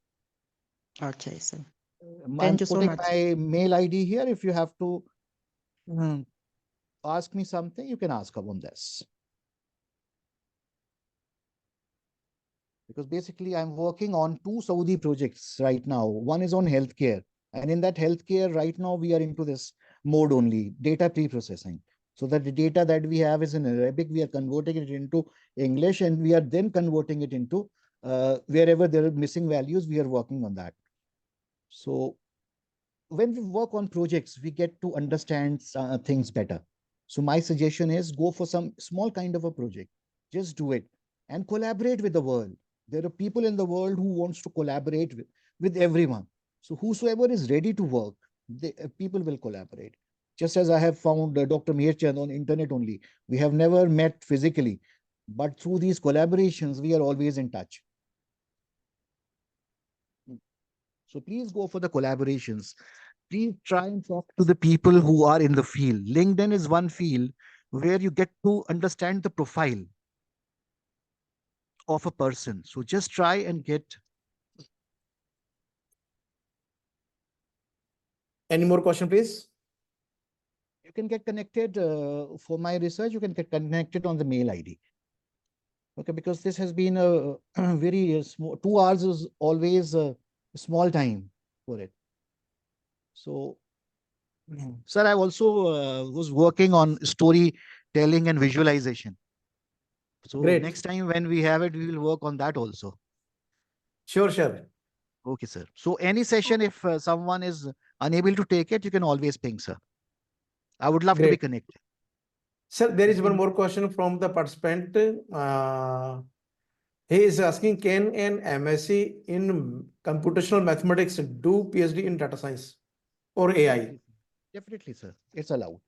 Okay, sir. I'm Thank you so putting much. my mail ID here. If you have to ask me something, you can ask on this. Because basically I'm working on 2 Saudi projects right now. One is on healthcare, and in that healthcare right now we are into this mode only, data pre-processing. So that the data that we have is in Arabic, we are converting it into English, and we are then converting it into wherever there are missing values, we are working on that. So when we work on projects, we get to understand things better. So my suggestion is go for some small kind of a project. Just do it and collaborate with the world. There are people in the world who wants to collaborate with everyone. So whosoever is ready to work, people will collaborate. Just as I have found Dr. Meherchand on internet only. We have never met physically, but through these collaborations, we are always in touch. So please go for the collaborations. Please try and talk to the people who are in the field. LinkedIn is one field where you get to understand the profile of a person. So just try and get. Any more question, please? You can get connected for my research. You can get connected on the mail ID. Okay, because this has been a very small. 2 hours is always a small time for it. So, sir, I also was working on storytelling and visualization. So Great. next time when we have it, we will work on that also. Sure, sure. Okay, sir. So any session, if someone is unable to take it, you can always ping, sir. I would love to be Great. connected. Sir, there It's is one been more question from the participant. He is asking, can an MSc in computational mathematics do PhD in data science or AI? definitely, definitely, sir. It's allowed.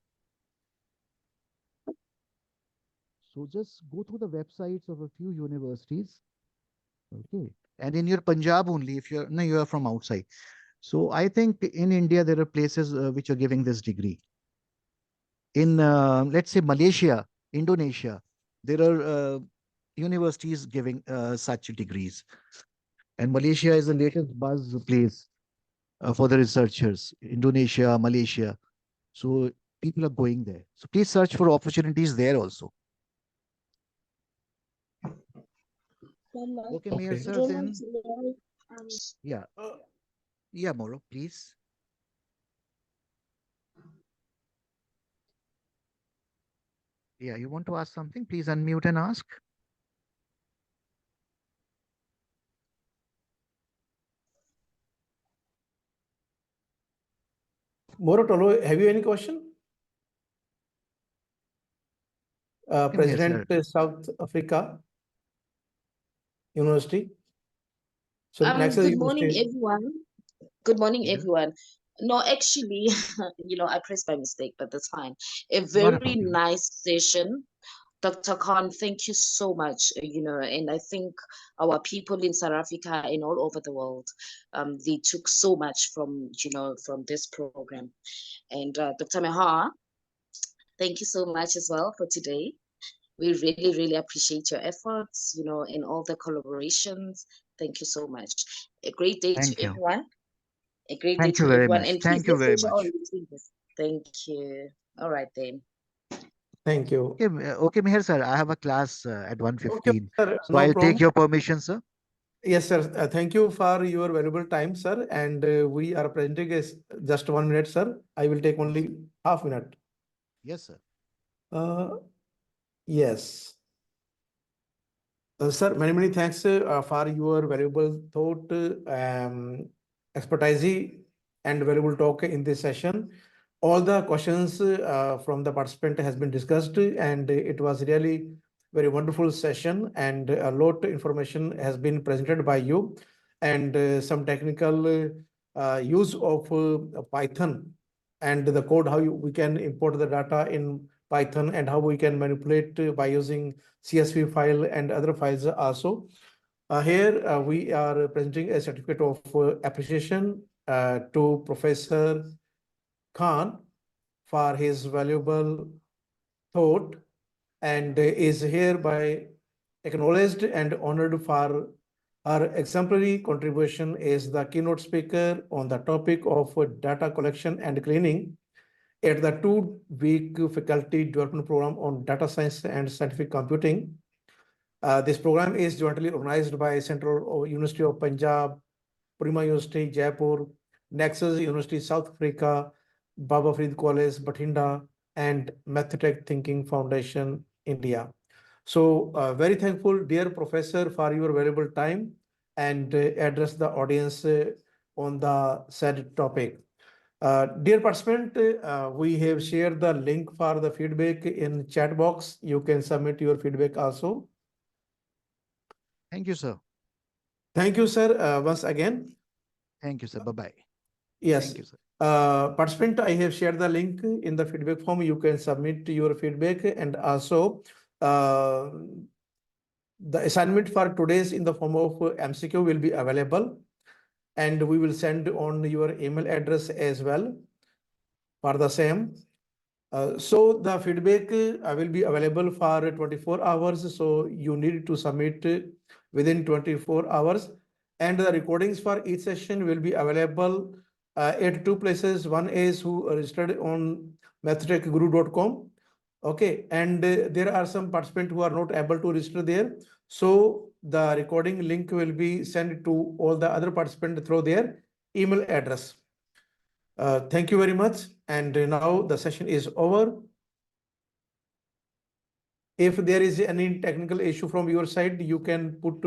So just go through the websites of a few universities. Okay. And in your Punjab only, if you're no, you are from outside. So I think in India, there are places which are giving this degree. In, let's say, Malaysia, Indonesia, there are universities giving such degrees. And Malaysia is the latest buzz place for the researchers, Indonesia, Malaysia. So people are going there. So please search for opportunities there also. Okay, Mayor Okay. sir, then, yeah, yeah, Moro, please. Yeah, you want to ask something? Please unmute and ask. Moro Tolo, have you any question? Okay, Mayor sir. President South Africa University. So next Good morning, university. everyone. Good morning, Yeah. everyone. No, actually, I pressed by mistake, but that's fine. A Not a very problem. nice session. Dr. Khan, thank you so much. And I think our people in South Africa and all over the world, they took so much from this program. And Dr. Meha, thank you so much as well for today. We really, really appreciate your efforts, and all the collaborations. Thank you so much. A great day to Thank you. everyone. A great day Thank you to very everyone. much. And please Thank you very message all much. your teams. Thank you. All right then. Thank you. Okay, okay, Meher sir, I have a class at Okay, 1:15. sir, So no I'll problem. take your permission, sir. Yes, sir. Thank you for your valuable time, sir. And we are presenting is just 1 minute, sir. I will take only half minute. Yes, sir. Yes. Sir, many, many thanks for your valuable thought, expertise, and valuable talk in this session. All the questions from the participant has been discussed, and it was really very wonderful session, and a lot of information has been presented by you, and some technical use of Python and the code, how we can import the data in Python and how we can manipulate by using CSV file and other files also. Here we are presenting a certificate of appreciation to Professor Khan for his valuable thought, and is hereby acknowledged and honored for her exemplary contribution as the keynote speaker on the topic of data collection and cleaning at the 2-week faculty development program on data science and scientific computing. This program is jointly organized by Central University of Punjab, Purima University, Jaipur, Nexus University, South Africa, Baba Farid College, Bathinda, and Methodtech Thinking Foundation, India. So very thankful, dear professor, for your valuable time and address the audience on the said topic. Dear participant, we have shared the link for the feedback in chat box. You can submit your feedback also. Thank you, sir. Thank you, sir, once again. Thank you, sir. Bye-bye. Yes. Thank you, sir. Participant, I have shared the link in the feedback form. You can submit your feedback, and also the assignment for today's in the form of MCQ will be available, and we will send on your email address as well for the same. So the feedback will be available for 24 hours. So you need to submit within 24 hours. And the recordings for each session will be available at 2 places. One is who registered on methodtechguru.com. Okay. And there are some participants who are not able to register there. So the recording link will be sent to all the other participants through their email address. Thank you very much. And now the session is over. If there is any technical issue from your side, you can put